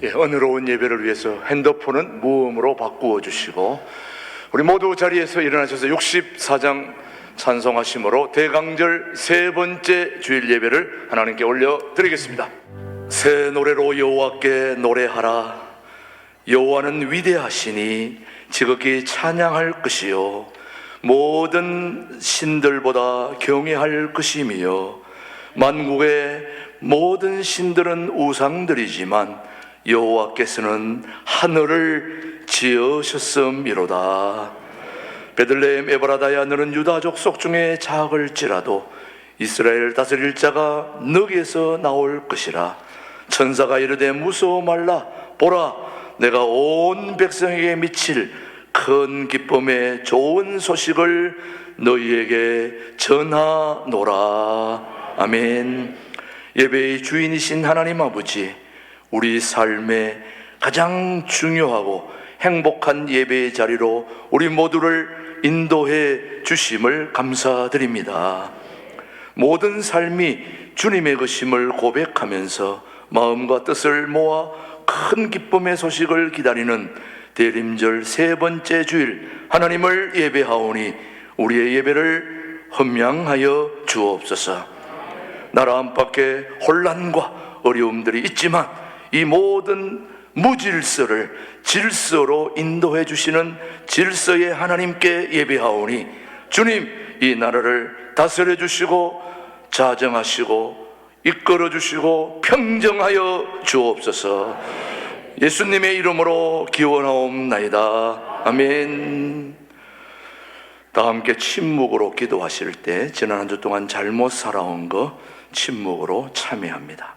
은혜로운 예배를 위해서 핸드폰은 무음으로 바꾸어 주시고, 우리 모두 자리에서 일어나셔서 64장 찬송하심으로 대강절 세 번째 주일 예배를 하나님께 올려드리겠습니다. 새 노래로 여호와께 노래하라. 여호와는 위대하시니 지극히 찬양할 것이요 모든 신들보다 경외할 것이며, 만국의 모든 신들은 우상들이지만 여호와께서는 하늘을 지으셨음이로다. 베들레헴 에브라다야, 너는 유다 족속 중에 작을지라도 이스라엘 다스릴 자가 너에게서 나올 것이라. 천사가 이르되 무서워 말라. 보라, 내가 온 백성에게 미칠 큰 기쁨의 좋은 소식을 너희에게 전하노라. 아멘. 예배의 주인이신 하나님 아버지, 우리 삶의 가장 중요하고 행복한 예배의 자리로 우리 모두를 인도해 주심을 감사드립니다. 모든 삶이 주님의 것임을 고백하면서 마음과 뜻을 모아 큰 기쁨의 소식을 기다리는 대림절 세 번째 주일, 하나님을 예배하오니 우리의 예배를 헌명하여 주옵소서. 나라 안팎에 혼란과 어려움들이 있지만 이 모든 무질서를 질서로 인도해 주시는 질서의 하나님께 예배하오니, 주님, 이 나라를 다스려 주시고 자정하시고 이끌어 주시고 평정하여 주옵소서. 예수님의 이름으로 기원하옵나이다. 아멘. 다 함께 침묵으로 기도하실 때 지난 한 주 동안 잘못 살아온 거 침묵으로 참여합니다.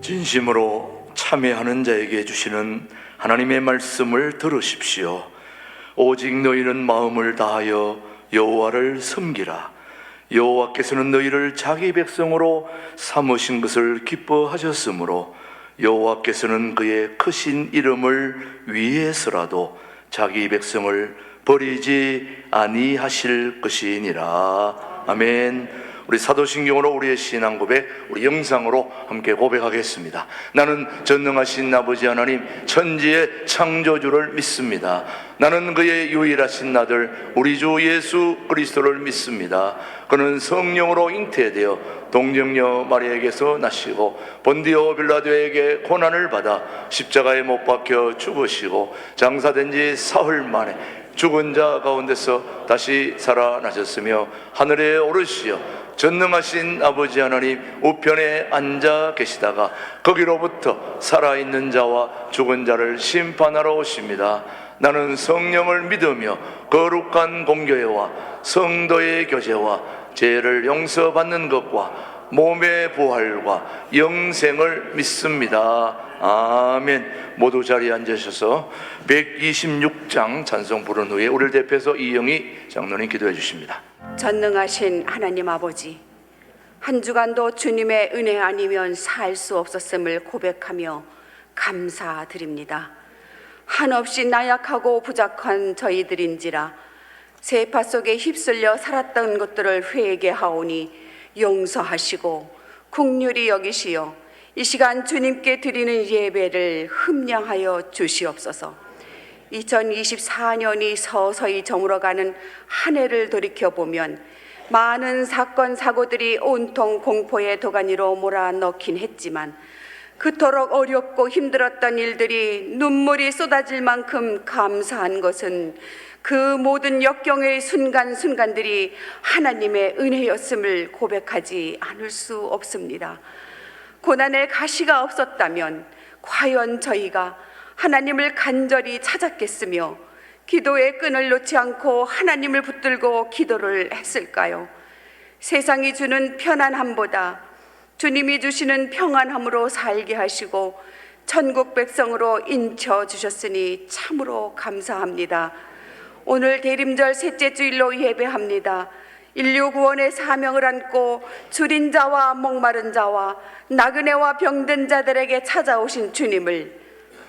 진심으로 참회하는 자에게 주시는 하나님의 말씀을 들으십시오. 오직 너희는 마음을 다하여 여호와를 섬기라. 여호와께서는 너희를 자기 백성으로 삼으신 것을 기뻐하셨으므로 여호와께서는 그의 크신 이름을 위해서라도 자기 백성을 버리지 아니하실 것이니라. 아멘. 우리 사도신경으로 우리의 신앙 고백, 우리 영상으로 함께 고백하겠습니다. 나는 전능하신 아버지 하나님, 천지의 창조주를 믿습니다. 나는 그의 유일하신 아들 우리 주 예수 그리스도를 믿습니다. 그는 성령으로 잉태되어 동정녀 마리아에게서 나시고 본디오 빌라도에게 고난을 받아 십자가에 못 박혀 죽으시고 장사된 지 사흘 만에 죽은 자 가운데서 다시 살아나셨으며 하늘에 오르시어 전능하신 아버지 하나님 우편에 앉아 계시다가 거기로부터 살아있는 자와 죽은 자를 심판하러 오십니다. 나는 성령을 믿으며 거룩한 공교회와 성도의 교제와 죄를 용서받는 것과 몸의 부활과 영생을 믿습니다. 아멘. 모두 자리에 앉으셔서 126장 찬송 부른 후에 우리를 대표해서 이영희 장로님 기도해 주십니다. 전능하신 하나님 아버지, 한 주간도 주님의 은혜 아니면 살 수 없었음을 고백하며 감사드립니다. 한없이 나약하고 부족한 저희들인지라 세파 속에 휩쓸려 살았던 것들을 회개하오니 용서하시고 긍휼히 여기시어 이 시간 주님께 드리는 예배를 흠량하여 주시옵소서. 2024년이 서서히 저물어가는 한 해를 돌이켜보면 많은 사건 사고들이 온통 공포의 도가니로 몰아넣긴 했지만 그토록 어렵고 힘들었던 일들이 눈물이 쏟아질 만큼 감사한 것은 그 모든 역경의 순간순간들이 하나님의 은혜였음을 고백하지 않을 수 없습니다. 고난의 가시가 없었다면 과연 저희가 하나님을 간절히 찾았겠으며 기도의 끈을 놓지 않고 하나님을 붙들고 기도를 했을까요? 세상이 주는 편안함보다 주님이 주시는 평안함으로 살게 하시고 천국 백성으로 인쳐 주셨으니 참으로 감사합니다. 오늘 대림절 셋째 주일로 예배합니다. 인류 구원의 사명을 안고 줄인 자와 목마른 자와 나그네와 병든 자들에게 찾아오신 주님을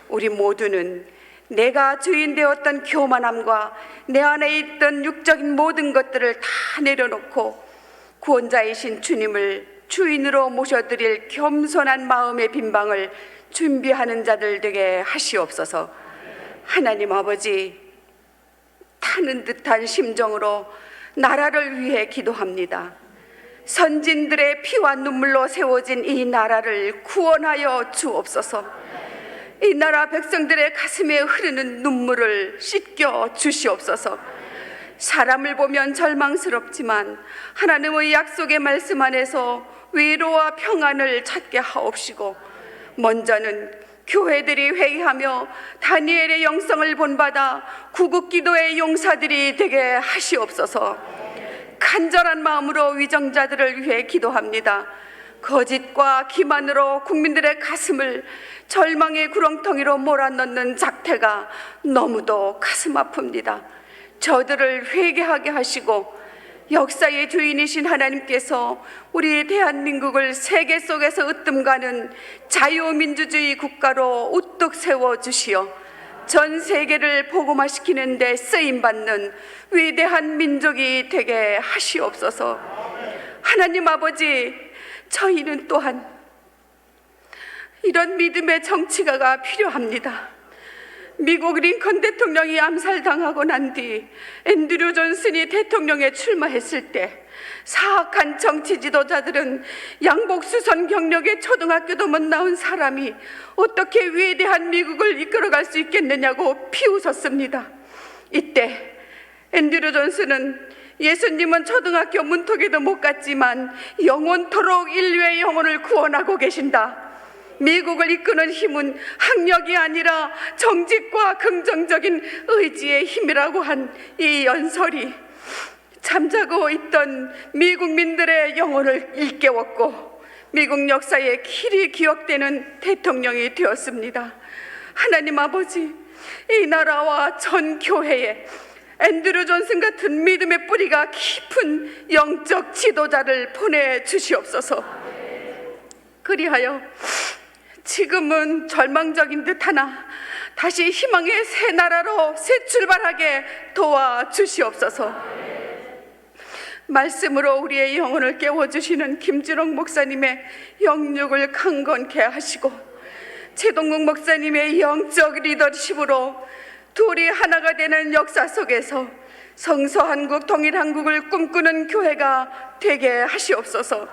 우리 모두는 내가 주인 되었던 교만함과 내 안에 있던 육적인 모든 것들을 다 내려놓고 구원자이신 주님을 주인으로 모셔드릴 겸손한 마음의 빈방을 준비하는 자들 되게 하시옵소서. 하나님 아버지, 타는 듯한 심정으로 나라를 위해 기도합니다. 선진들의 피와 눈물로 세워진 이 나라를 구원하여 주옵소서. 이 나라 백성들의 가슴에 흐르는 눈물을 씻겨 주시옵소서. 사람을 보면 절망스럽지만 하나님의 약속의 말씀 안에서 위로와 평안을 찾게 하옵시고, 먼저는 교회들이 회개하며 다니엘의 영성을 본받아 구국기도의 용사들이 되게 하시옵소서. 간절한 마음으로 위정자들을 위해 기도합니다. 거짓과 기만으로 국민들의 가슴을 절망의 구렁텅이로 몰아넣는 작태가 너무도 가슴 아픕니다. 저들을 회개하게 하시고 역사의 주인이신 하나님께서 우리 대한민국을 세계 속에서 으뜸가는 자유민주주의 국가로 우뚝 세워주시어 전 세계를 복음화시키는 데 쓰임받는 위대한 민족이 되게 하시옵소서. 하나님 아버지, 저희는 또한 이런 믿음의 정치가가 필요합니다. 미국 링컨 대통령이 암살당하고 난 뒤 앤드류 존슨이 대통령에 출마했을 때 사악한 정치 지도자들은 양복수선 경력의 초등학교도 못 나온 사람이 어떻게 위대한 미국을 이끌어갈 수 있겠느냐고 비웃었습니다. 이때 앤드류 존슨은 예수님은 초등학교 문턱에도 못 갔지만 영원토록 인류의 영혼을 구원하고 계신다. 미국을 이끄는 힘은 학력이 아니라 정직과 긍정적인 의지의 힘이라고 한 이 연설이 잠자고 있던 미국민들의 영혼을 일깨웠고 미국 역사에 길이 기억되는 대통령이 되었습니다. 하나님 아버지, 이 나라와 전 교회에 앤드류 존슨 같은 믿음의 뿌리가 깊은 영적 지도자를 보내주시옵소서. 그리하여 지금은 절망적인 듯하나 다시 희망의 새 나라로 새 출발하게 도와주시옵소서. 말씀으로 우리의 영혼을 깨워주시는 김준옥 목사님의 영육을 강건케 하시고 최동국 목사님의 영적 리더십으로 둘이 하나가 되는 역사 속에서 성서한국 통일한국을 꿈꾸는 교회가 되게 하시옵소서.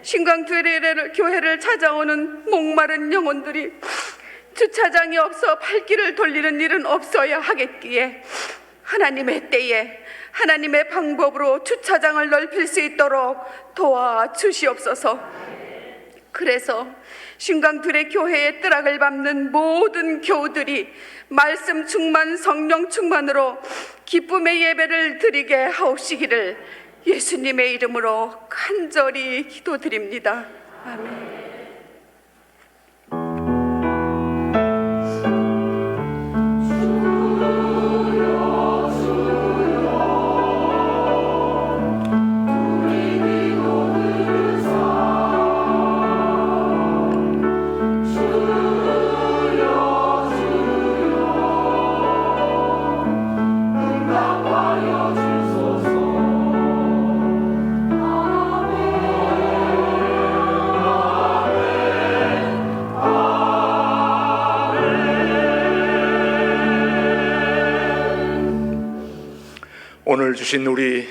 신광교회를 찾아오는 목마른 영혼들이 주차장이 없어 발길을 돌리는 일은 없어야 하겠기에 하나님의 때에 하나님의 방법으로 주차장을 넓힐 수 있도록 도와주시옵소서. 그래서 신광둘의 교회의 뜨락을 밟는 모든 교우들이 말씀 충만, 성령 충만으로 기쁨의 예배를 드리게 하옵시기를 예수님의 이름으로 간절히 기도드립니다. 아멘. 오늘 주신 우리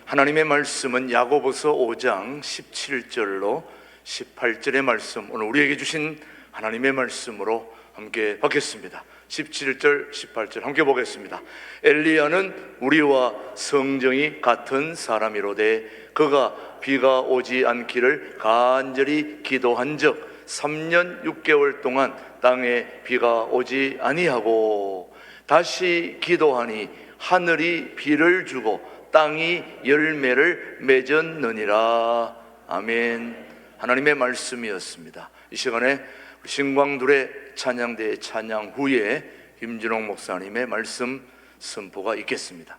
하나님의 말씀은 야고보서 5장 17절로 18절의 말씀, 오늘 우리에게 주신 하나님의 말씀으로 함께 받겠습니다. 17절, 18절 함께 보겠습니다. 엘리야는 우리와 성정이 같은 사람이로되 그가 비가 오지 않기를 간절히 기도한 적 3년 6개월 동안 땅에 비가 오지 아니하고 다시 기도하니 하늘이 비를 주고 땅이 열매를 맺었느니라. 아멘. 하나님의 말씀이었습니다. 이 시간에 신광둘의 찬양대 찬양 후에 김진홍 목사님의 말씀 선포가 있겠습니다.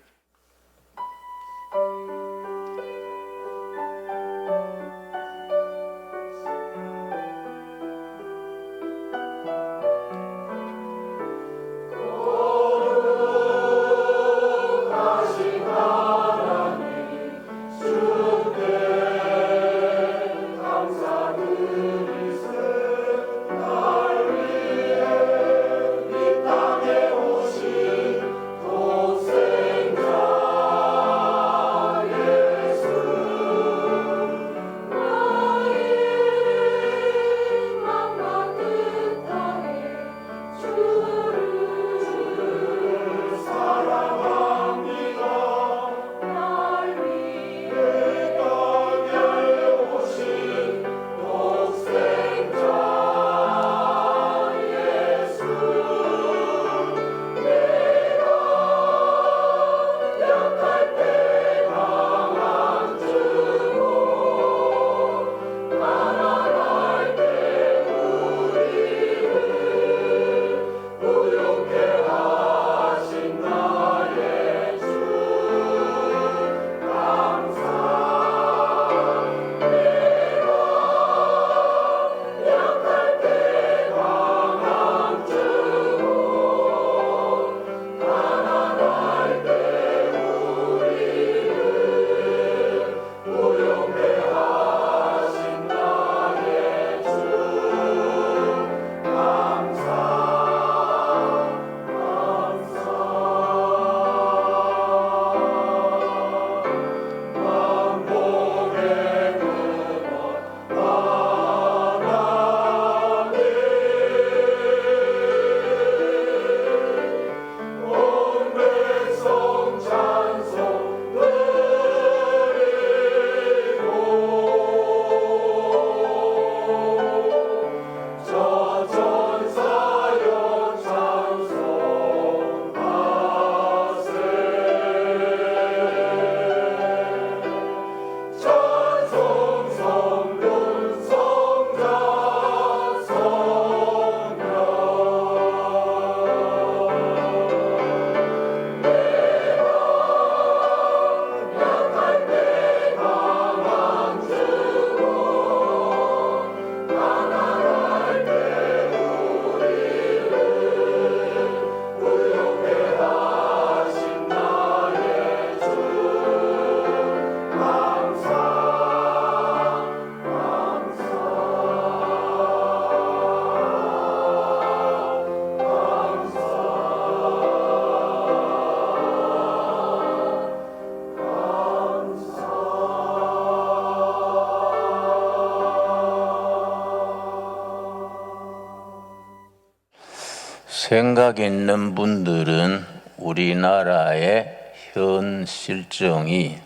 생각 있는 분들은 우리나라의 현 실정이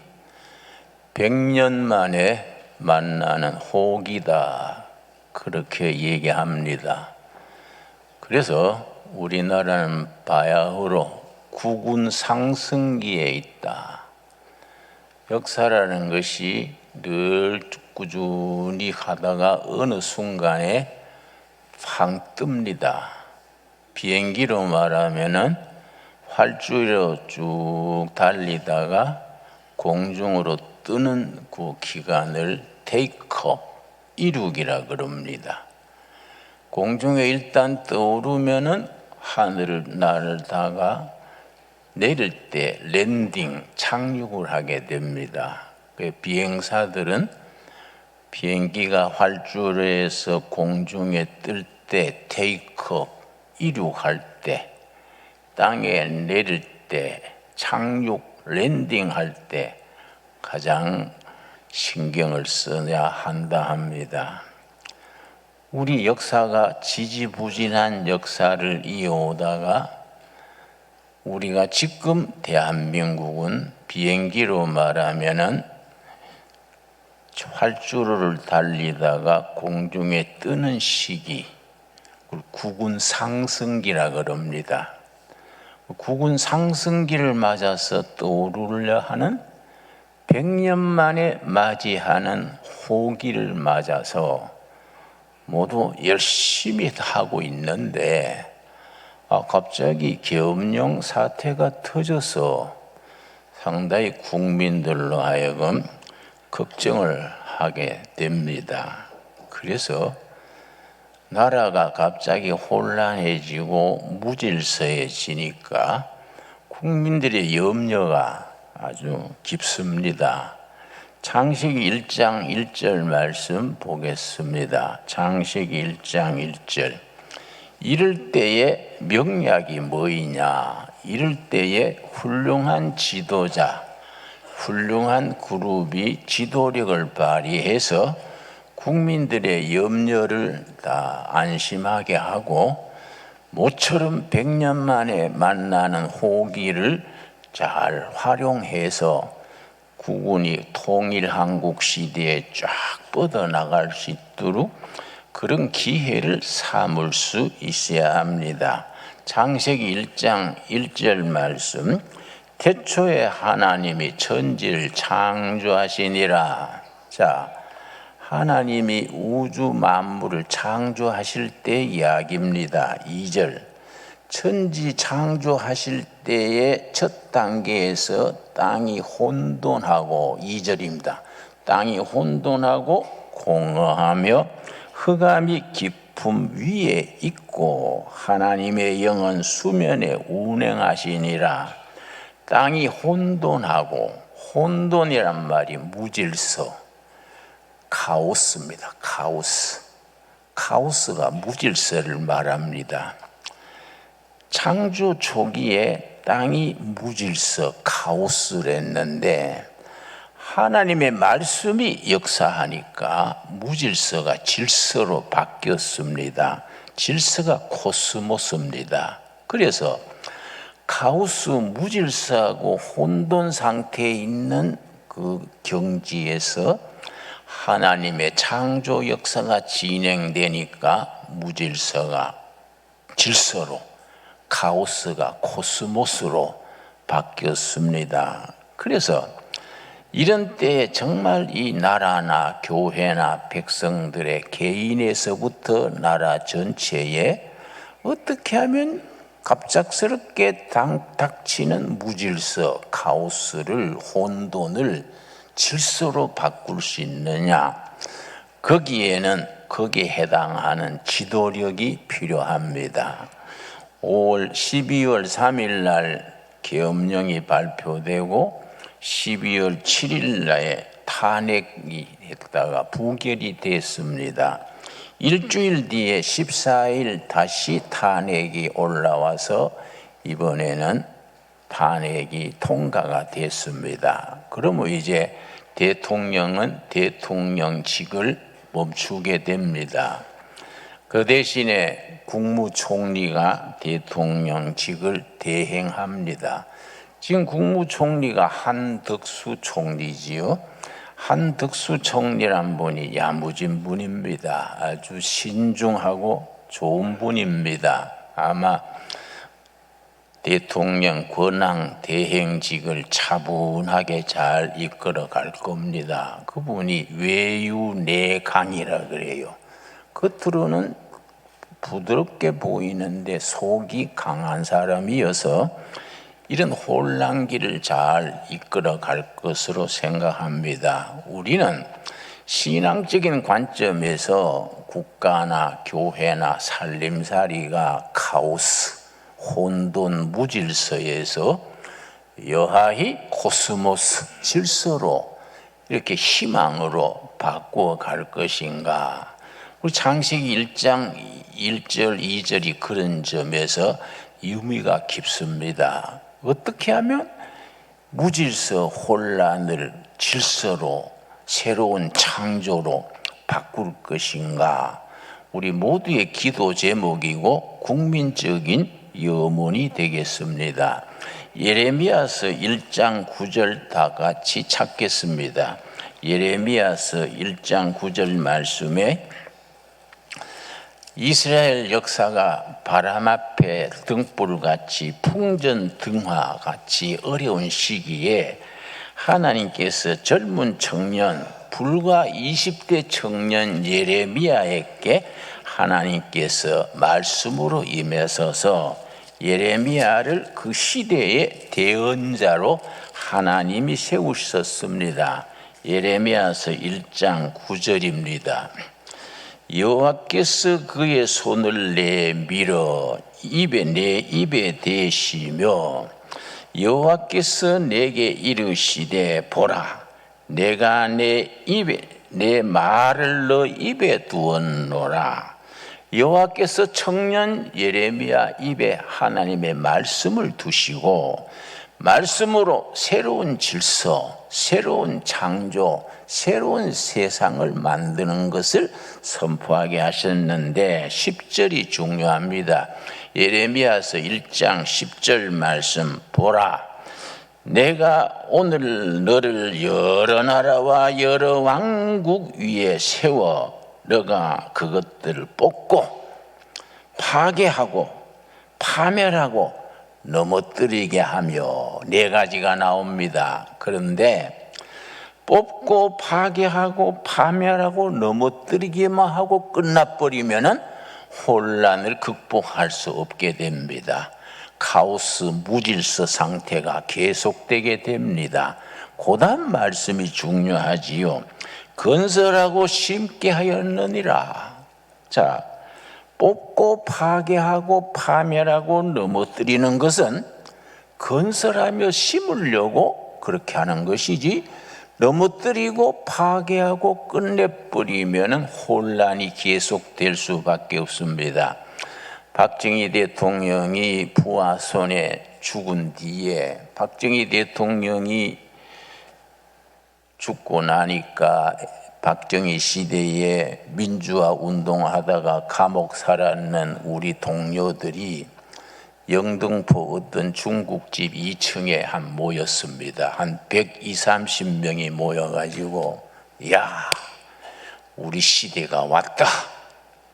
100년 만에 만나는 호기다, 그렇게 얘기합니다. 그래서 우리나라는 바야흐로 국운 상승기에 있다. 역사라는 것이 늘 꾸준히 가다가 어느 순간에 팡 뜹니다. 비행기로 말하면은 활주로 쭉 달리다가 공중으로 뜨는 그 기간을 테이크업, 이륙이라 그럽니다. 공중에 일단 떠오르면은 하늘을 날다가 내릴 때 랜딩, 착륙을 하게 됩니다. 비행사들은 비행기가 활주로에서 공중에 뜰 때 테이크업, 이륙할 때, 땅에 내릴 때, 착륙, 랜딩할 때 가장 신경을 써야 한다 합니다. 우리 역사가 지지부진한 역사를 이어오다가 우리가 지금 대한민국은 비행기로 말하면은 활주로를 달리다가 공중에 뜨는 시기, 국운 상승기라 그럽니다. 국운 상승기를 맞아서 떠오르려 하는 100년 만에 맞이하는 호기를 맞아서 모두 열심히 하고 있는데 갑자기 계엄령 사태가 터져서 상당히 국민들로 하여금 걱정을 하게 됩니다. 그래서 나라가 갑자기 혼란해지고 무질서해지니까 국민들의 염려가 아주 깊습니다. 창세기 1장 1절 말씀 보겠습니다. 창세기 1장 1절. 이럴 때에 명약이 뭐이냐? 이럴 때에 훌륭한 지도자, 훌륭한 그룹이 지도력을 발휘해서 국민들의 염려를 다 안심하게 하고 모처럼 100년 만에 만나는 호기를 잘 활용해서 국군이 통일한국 시대에 쫙 뻗어나갈 수 있도록 그런 기회를 삼을 수 있어야 합니다. 창세기 1장 1절 말씀. 태초에 하나님이 천지를 창조하시니라. 자, 하나님이 우주 만물을 창조하실 때 이야기입니다. 2절. 천지 창조하실 때의 첫 단계에서 땅이 혼돈하고 2절입니다. 땅이 혼돈하고 공허하며 흑암이 깊음 위에 있고 하나님의 영은 수면에 운행하시니라. 땅이 혼돈하고, 혼돈이란 말이 무질서, 카오스입니다. 카오스. 카오스가 무질서를 말합니다. 창조 초기에 땅이 무질서, 카오스랬는데 하나님의 말씀이 역사하니까 무질서가 질서로 바뀌었습니다. 질서가 코스모스입니다. 그래서 카오스, 무질서하고 혼돈 상태에 있는 그 경지에서 하나님의 창조 역사가 진행되니까 무질서가 질서로, 카오스가 코스모스로 바뀌었습니다. 그래서 이런 때에 정말 이 나라나 교회나 백성들의 개인에서부터 나라 전체에 어떻게 하면 갑작스럽게 닥치는 무질서, 카오스를, 혼돈을 질서로 바꿀 수 있느냐? 거기에는 거기에 해당하는 지도력이 필요합니다. 12월 3일 날 계엄령이 발표되고 12월 7일 날에 탄핵이 했다가 부결이 됐습니다. 일주일 뒤에 14일 다시 탄핵이 올라와서 이번에는 탄핵이 통과가 됐습니다. 그러면 이제 대통령은 대통령직을 멈추게 됩니다. 그 대신에 국무총리가 대통령직을 대행합니다. 지금 국무총리가 한덕수 총리지요. 한덕수 총리란 분이 야무진 분입니다. 아주 신중하고 좋은 분입니다. 아마 대통령 권한 대행직을 차분하게 잘 이끌어 갈 겁니다. 그분이 외유내강이라 그래요. 겉으로는 부드럽게 보이는데 속이 강한 사람이어서 이런 혼란기를 잘 이끌어 갈 것으로 생각합니다. 우리는 신앙적인 관점에서 국가나 교회나 살림살이가 카오스, 혼돈, 무질서에서 여하히 코스모스, 질서로 이렇게 희망으로 바꾸어 갈 것인가? 우리 창세기 1장 1절, 2절이 그런 점에서 의미가 깊습니다. 어떻게 하면 무질서 혼란을 질서로 새로운 창조로 바꿀 것인가? 우리 모두의 기도 제목이고 국민적인 염원이 되겠습니다. 예레미야서 1장 9절 다 같이 찾겠습니다. 예레미야서 1장 9절 말씀에 이스라엘 역사가 바람 앞에 등불같이 풍전등화같이 어려운 시기에 하나님께서 젊은 청년, 불과 20대 청년 예레미야에게 하나님께서 말씀으로 임하셔서 예레미야를 그 시대의 대언자로 하나님이 세우셨습니다. 예레미야서 1장 9절입니다. 여호와께서 그의 손을 내밀어 내 입에 대시며 여호와께서 내게 이르시되 보라 내가 내 말을 너 입에 두었노라. 여호와께서 청년 예레미야 입에 하나님의 말씀을 두시고 말씀으로 새로운 질서, 새로운 창조, 새로운 세상을 만드는 것을 선포하게 하셨는데 10절이 중요합니다. 예레미야서 1장 10절 말씀 보라 내가 오늘 너를 여러 나라와 여러 왕국 위에 세워 너가 그것들을 뽑고 파괴하고 파멸하고 넘어뜨리게 하며 네 가지가 나옵니다. 그런데 뽑고 파괴하고 파멸하고 넘어뜨리기만 하고 끝나버리면은 혼란을 극복할 수 없게 됩니다. 카오스 무질서 상태가 계속되게 됩니다. 고단 말씀이 중요하지요. 건설하고 심게 하였느니라. 자, 뽑고 파괴하고 파멸하고 넘어뜨리는 것은 건설하며 심으려고 그렇게 하는 것이지 넘어뜨리고 파괴하고 끝내버리면 혼란이 계속될 수밖에 없습니다. 박정희 대통령이 부하 손에 죽은 뒤에 박정희 대통령이 죽고 나니까 박정희 시대에 민주화 운동하다가 감옥 살았는 우리 동료들이 영등포 어떤 중국집 2층에 한 모였습니다. 한 120, 30명이 모여가지고 야 우리 시대가 왔다.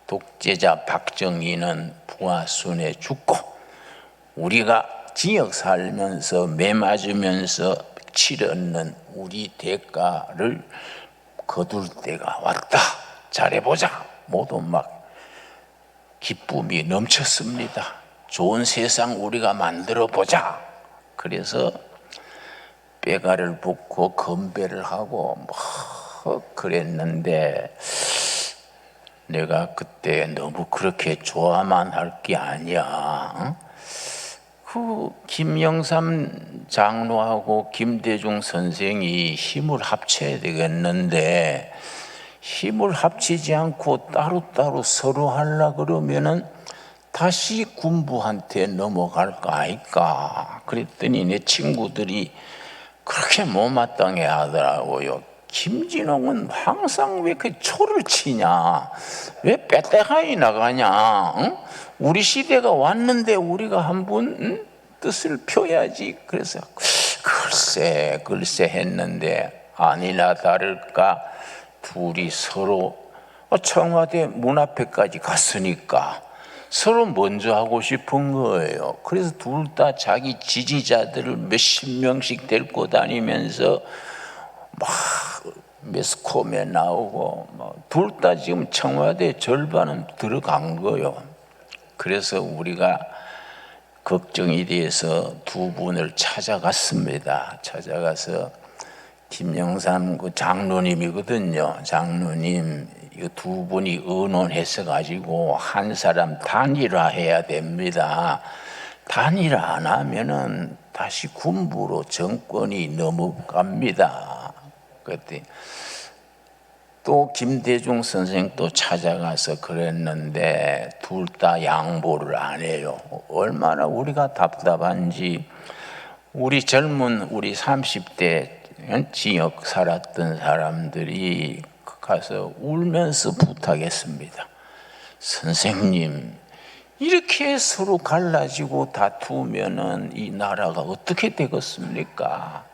독재자 박정희는 부하순에 죽고 우리가 징역 살면서 매 맞으면서 치렀는 우리 대가를 거둘 때가 왔다. 잘해보자. 모두 막 기쁨이 넘쳤습니다. 좋은 세상 우리가 만들어 보자. 그래서 뼈가를 붓고 건배를 하고 뭐 그랬는데 내가 그때 너무 그렇게 좋아만 할 게 아니야. 그 김영삼 장로하고 김대중 선생이 힘을 합쳐야 되겠는데 힘을 합치지 않고 따로따로 서로 하려고 그러면은 다시 군부한테 넘어갈 거 아닐까. 그랬더니 내 친구들이 그렇게 못마땅해 하더라고요. 김진홍은 항상 왜 그 초를 치냐? 왜 빼떼가이 나가냐? 응? 우리 시대가 왔는데 우리가 한번 뜻을 펴야지. 그래서 글쎄 했는데 아니나 다를까 둘이 서로 청와대 문 앞에까지 갔으니까 서로 먼저 하고 싶은 거예요. 그래서 둘 다 자기 지지자들을 몇십 명씩 데리고 다니면서 막 매스컴에 나오고 둘 다 지금 청와대 절반은 들어간 거예요. 그래서 우리가 걱정이 돼서 두 분을 찾아갔습니다. 찾아가서 김영삼 그 장로님이거든요. 장로님 이 두 분이 의논해서 가지고 한 사람 단일화해야 됩니다. 단일화 안 하면은 다시 군부로 정권이 넘어갑니다. 그때 또 김대중 선생도 찾아가서 그랬는데 둘 다 양보를 안 해요. 얼마나 우리가 답답한지. 우리 젊은 우리 30대 지역 살았던 사람들이 가서 울면서 부탁했습니다. 선생님, 이렇게 서로 갈라지고 다투면은 이 나라가 어떻게 되겠습니까?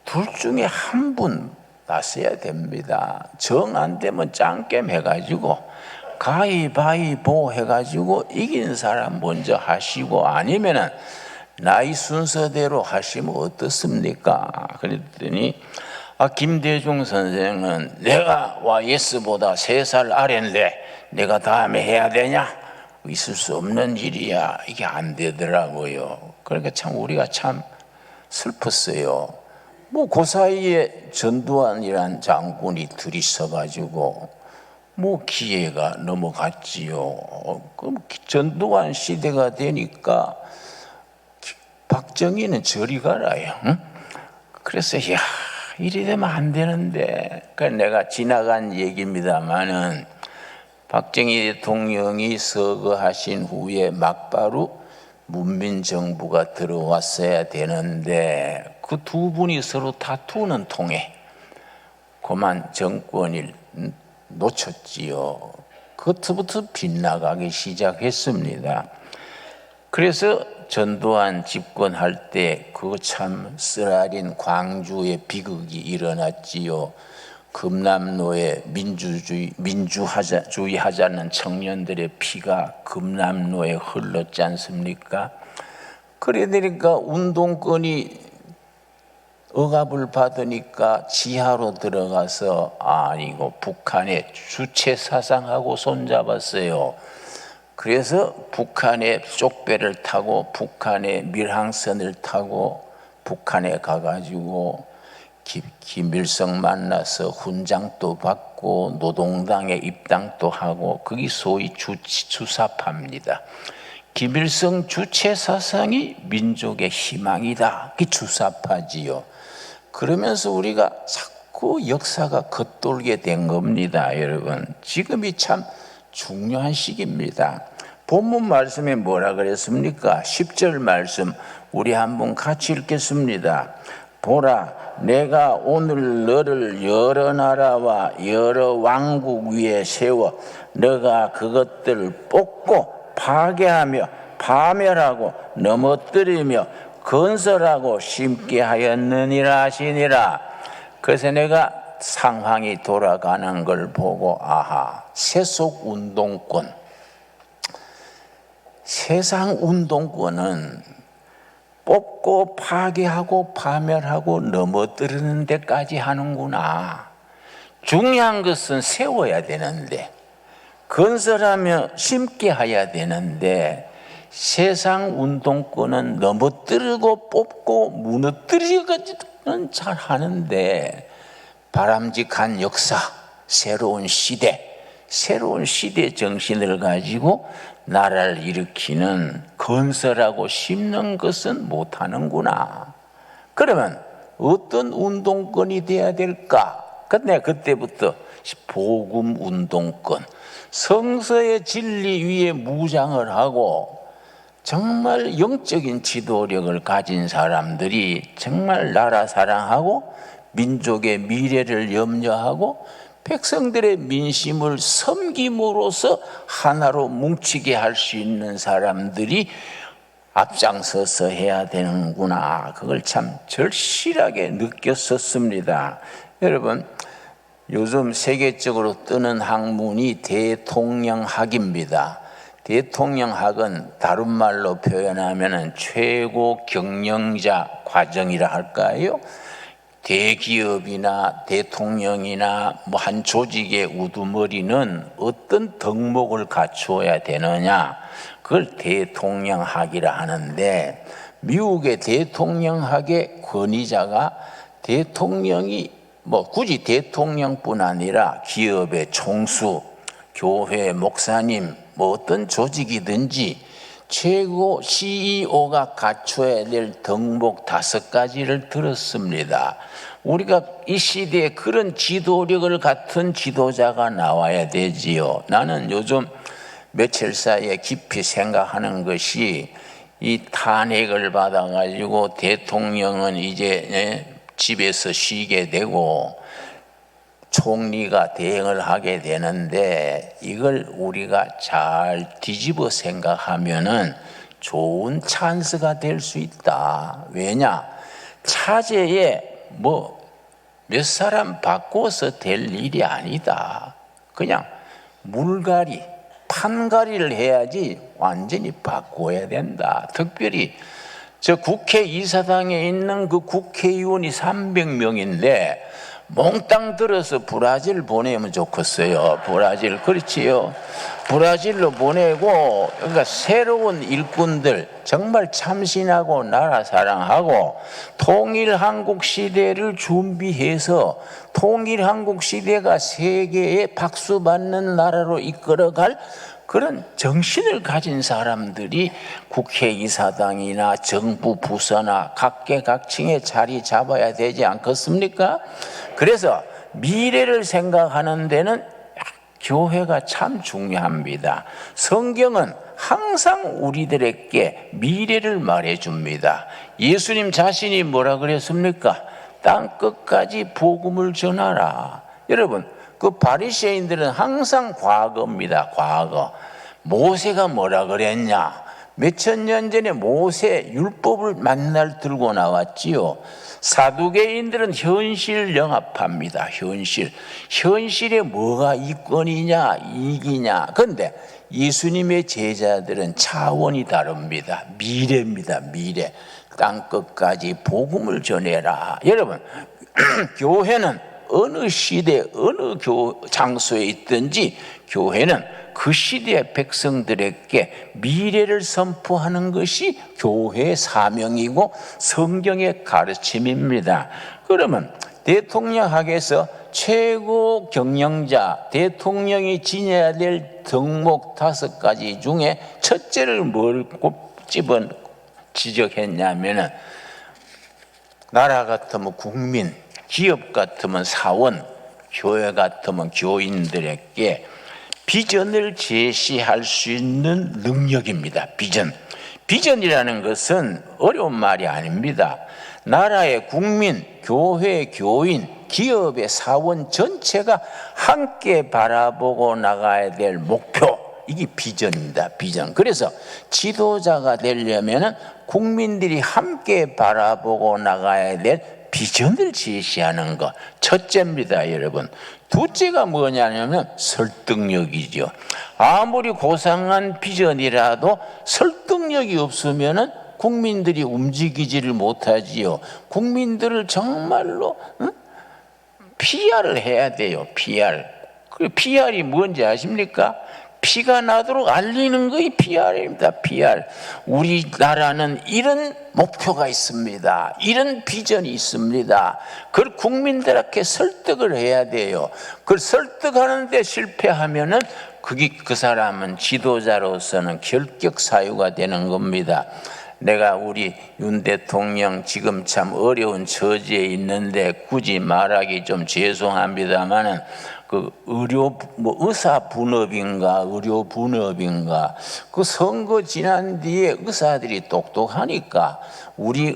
둘 중에 한 분 나서야 됩니다. 정 안 되면 짱겜 해가지고 가위바위보 해가지고 이긴 사람 먼저 하시고, 아니면은 나이 순서대로 하시면 어떻습니까? 그랬더니 김대중 선생은 내가 YS보다 3살 아래인데 내가 다음에 해야 되냐? 있을 수 없는 일이야. 이게 안 되더라고요. 그러니까 참 우리가 참 슬펐어요. 뭐 그 사이에 전두환이란 장군이 들이서가지고 뭐 기회가 넘어갔지요. 그럼 전두환 시대가 되니까 박정희는 저리 가라요. 응? 그래서 야, 이리 되면 안 되는데. 그러니까 내가 지나간 얘기입니다만은 박정희 대통령이 서거하신 후에 막바로 문민정부가 들어왔어야 되는데 그 두 분이 서로 다투는 통에 그만 정권을 놓쳤지요. 그때부터 빗나가기 시작했습니다. 그래서 전두환 집권할 때 그 참 쓰라린 광주의 비극이 일어났지요. 금남로에 민주주의 하자는 청년들의 피가 금남로에 흘렀지 않습니까? 그래 되니까 운동권이 억압을 받으니까 지하로 들어가서 이거 북한의 주체 사상하고 손잡았어요. 그래서 북한의 쪽배를 타고 북한의 밀항선을 타고 북한에 가가지고 김일성 만나서 훈장도 받고 노동당에 입당도 하고, 그게 소위 주사파입니다. 김일성 주체 사상이 민족의 희망이다. 그게 주사파지요. 그러면서 우리가 자꾸 역사가 겉돌게 된 겁니다. 여러분, 지금이 참 중요한 시기입니다. 본문 말씀에 뭐라 그랬습니까? 10절 말씀 우리 한번 같이 읽겠습니다. 보라, 내가 오늘 너를 여러 나라와 여러 왕국 위에 세워 너가 그것들을 뽑고 파괴하며 파멸하고 넘어뜨리며 건설하고 심게 하였느니라 하시니라. 그래서 내가 상황이 돌아가는 걸 보고 세속 운동권, 세상 운동권은 뽑고 파괴하고 파멸하고 넘어뜨리는 데까지 하는구나. 중요한 것은 세워야 되는데, 건설하며 심게 해야 되는데, 세상 운동권은 넘어뜨리고 뽑고 무너뜨리기는 잘 하는데, 바람직한 역사, 새로운 시대 정신을 가지고 나라를 일으키는, 건설하고 심는 것은 못하는구나. 그러면 어떤 운동권이 돼야 될까? 근데 그때부터 복음 운동권, 성서의 진리 위에 무장을 하고 정말 영적인 지도력을 가진 사람들이 정말 나라 사랑하고 민족의 미래를 염려하고 백성들의 민심을 섬김으로써 하나로 뭉치게 할 수 있는 사람들이 앞장서서 해야 되는구나. 그걸 참 절실하게 느꼈었습니다. 여러분, 요즘 세계적으로 뜨는 학문이 대통령학입니다. 대통령학은 다른 말로 표현하면 최고 경영자 과정이라 할까요? 대기업이나 대통령이나 한 조직의 우두머리는 어떤 덕목을 갖추어야 되느냐, 그걸 대통령학이라 하는데, 미국의 대통령학의 권위자가 대통령이 굳이 대통령뿐 아니라 기업의 총수, 교회 목사님, 어떤 조직이든지 최고 CEO가 갖춰야 될 덕목 5가지를 들었습니다. 우리가 이 시대에 그런 지도력을 갖춘 지도자가 나와야 되지요. 나는 요즘 며칠 사이에 깊이 생각하는 것이, 이 탄핵을 받아가지고 대통령은 이제 집에서 쉬게 되고 총리가 대행을 하게 되는데, 이걸 우리가 잘 뒤집어 생각하면은 좋은 찬스가 될 수 있다. 왜냐? 차제에 뭐 몇 사람 바꿔서 될 일이 아니다. 그냥 물갈이, 판갈이를 해야지 완전히 바꿔야 된다. 특별히 저 국회의사당에 있는 그 국회의원이 300명인데 몽땅 들어서 브라질 보내면 좋겠어요. 브라질, 그렇지요. 브라질로 보내고, 그러니까 새로운 일꾼들, 정말 참신하고 나라 사랑하고 통일한국 시대를 준비해서 통일한국 시대가 세계에 박수받는 나라로 이끌어갈 그런 정신을 가진 사람들이 국회의사당이나 정부 부서나 각계각층에 자리 잡아야 되지 않겠습니까? 그래서 미래를 생각하는 데는 교회가 참 중요합니다. 성경은 항상 우리들에게 미래를 말해줍니다. 예수님 자신이 뭐라 그랬습니까? 땅 끝까지 복음을 전하라. 여러분, 그 바리새인들은 항상 과거입니다. 과거. 모세가 뭐라 그랬냐? 몇천 년 전에 모세 율법을 만날 들고 나왔지요. 사두개인들은 현실 영합합니다. 현실에 뭐가 이권이냐 이기냐. 그런데 예수님의 제자들은 차원이 다릅니다. 미래입니다. 미래. 땅 끝까지 복음을 전해라. 여러분, 교회는 어느 시대 어느 장소에 있든지 교회는 그 시대의 백성들에게 미래를 선포하는 것이 교회의 사명이고 성경의 가르침입니다. 그러면 대통령학에서 최고 경영자, 대통령이 지녀야 될 덕목 5가지 중에 첫째를 뭘 지적했냐면은, 나라 같으면 국민, 기업 같으면 사원, 교회 같으면 교인들에게 비전을 제시할 수 있는 능력입니다. 비전이라는 것은 어려운 말이 아닙니다. 나라의 국민, 교회, 교인, 기업의 사원 전체가 함께 바라보고 나가야 될 목표, 이게 비전입니다. 비전. 그래서 지도자가 되려면 국민들이 함께 바라보고 나가야 될 비전을 제시하는 것, 첫째입니다, 여러분. 둘째가 뭐냐면 설득력이죠. 아무리 고상한 비전이라도 설득력이 없으면 국민들이 움직이지를 못하지요. 국민들을 정말로 PR을 해야 돼요. PR. 그 PR이 뭔지 아십니까? 피가 나도록 알리는 것이 PR입니다. PR. 우리나라는 이런 목표가 있습니다. 이런 비전이 있습니다. 그걸 국민들에게 설득을 해야 돼요. 그걸 설득하는 데 실패하면은 그 사람은 지도자로서는 결격 사유가 되는 겁니다. 내가 우리 윤 대통령 지금 참 어려운 처지에 있는데 굳이 말하기 좀 죄송합니다만은 그 의사 분업인가 그 선거 지난 뒤에 의사들이 똑똑하니까 우리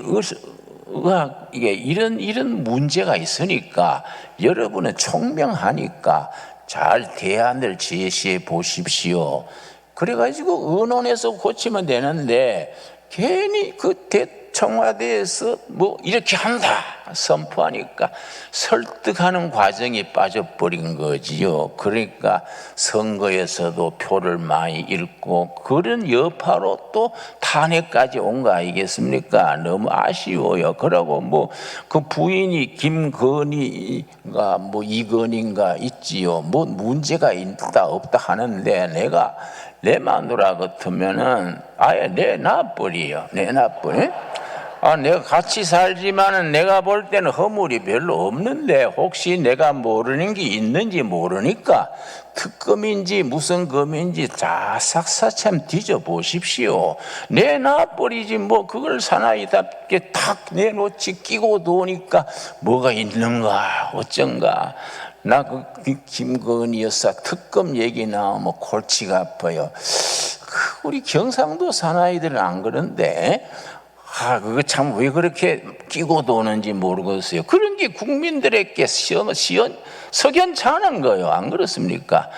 의학 이게 이런 문제가 있으니까 여러분은 총명하니까 잘 대안을 제시해 보십시오. 그래가지고 의논해서 고치면 되는데 괜히 그 청와대에서 뭐 이렇게 한다 선포하니까 설득하는 과정이 빠져버린 거지요. 그러니까 선거에서도 표를 많이 잃고 그런 여파로 또 탄핵까지 온 거 아니겠습니까? 너무 아쉬워요. 그러고 뭐 그 부인이 김건희가 뭐 이건희인가 있지요. 뭐 문제가 있다 없다 하는데 내 마누라 같으면은 아예 내놔버려요. 내놔버려. 내가 같이 살지만은 내가 볼 때는 허물이 별로 없는데 혹시 내가 모르는 게 있는지 모르니까 특검인지 무슨 검인지 다 싹사참 뒤져보십시오. 내놔버리지 뭐 그걸 사나이답게 탁 내놓지 끼고 도니까 뭐가 있는가 어쩐가. 나 그 김건희 여사 특검 얘기 나오면 골치가 아파요. 우리 경상도 사나이들은 안 그런데 그거 참 왜 그렇게 끼고 도는지 모르겠어요. 그런 게 국민들에게 석연찮은 거예요. 안 그렇습니까?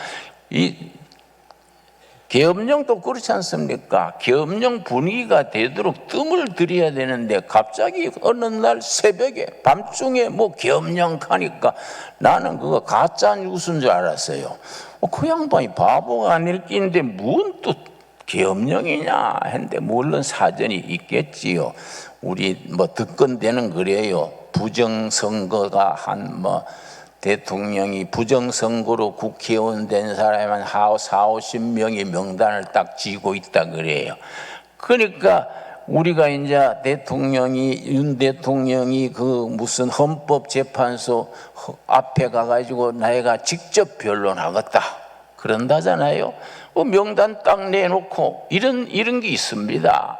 이 계엄령도 그렇지 않습니까? 계엄령 분위기가 되도록 뜸을 들여야 되는데 갑자기 어느 날 새벽에 밤중에 뭐 계엄령 하니까 나는 그거 가짜 뉴스인 줄 알았어요. 그 양반이 바보가 아닐 낀데 뭔 또 계엄령이냐 했는데 물론 사전이 있겠지요. 우리 뭐 듣건대는 그래요. 부정선거가 대통령이 부정선거로 국회의원 된 사람은 40-50명이 명단을 딱 쥐고 있다 그래요. 그러니까 우리가 이제 윤 대통령이 그 무슨 헌법재판소 앞에 가가지고 내가 직접 변론하겠다 그런다잖아요. 명단 딱 내놓고 이런 게 있습니다.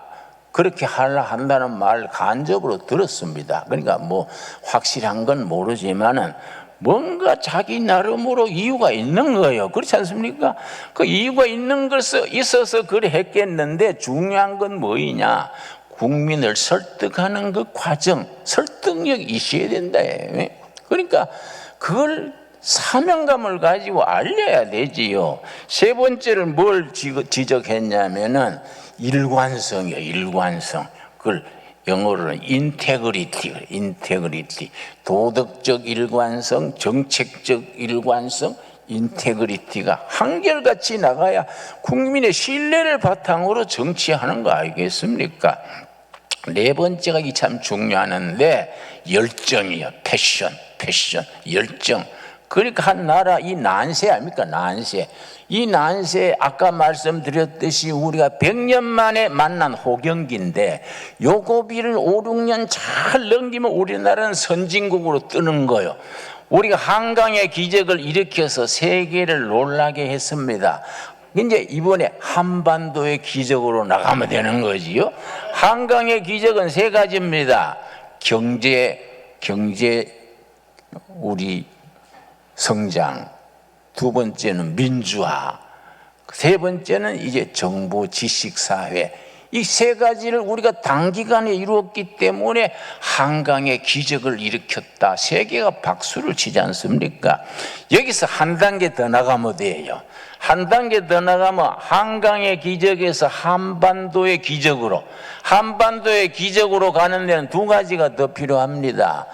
그렇게 한다는 말 간접으로 들었습니다. 그러니까 뭐 확실한 건 모르지만은 뭔가 자기 나름으로 이유가 있는 거예요. 그렇지 않습니까? 그 이유가 있는 것에 있어서 그래 했겠는데 중요한 건 뭐이냐? 국민을 설득하는 그 과정, 설득력이 있어야 된다. 그러니까 그걸 사명감을 가지고 알려야 되지요. 세 번째는 뭘 지적했냐면은 일관성이에요. 일관성. 그걸 영어로는 인테그리티, 도덕적 일관성, 정책적 일관성, 인테그리티가 한결같이 나가야 국민의 신뢰를 바탕으로 정치하는 거 아니겠습니까? 네 번째가 참 중요한데 열정이에요. 패션, 열정. 그러니까 한 나라 이 난세 아닙니까? 난세. 이 난세 아까 말씀드렸듯이 우리가 100년 만에 만난 호경기인데 요 고비를 5, 6년 잘 넘기면 우리나라는 선진국으로 뜨는 거예요. 우리가 한강의 기적을 일으켜서 세계를 놀라게 했습니다. 이제 이번에 한반도의 기적으로 나가면 되는 거지요. 한강의 기적은 세 가지입니다. 경제 우리 성장, 두 번째는 민주화, 세 번째는 이제 정보 지식사회. 이 세 가지를 우리가 단기간에 이루었기 때문에 한강의 기적을 일으켰다. 세계가 박수를 치지 않습니까? 여기서 한 단계 더 나가면 돼요. 한 단계 더 나가면 한강의 기적에서 한반도의 기적으로 가는 데는 두 가지가 더 필요합니다.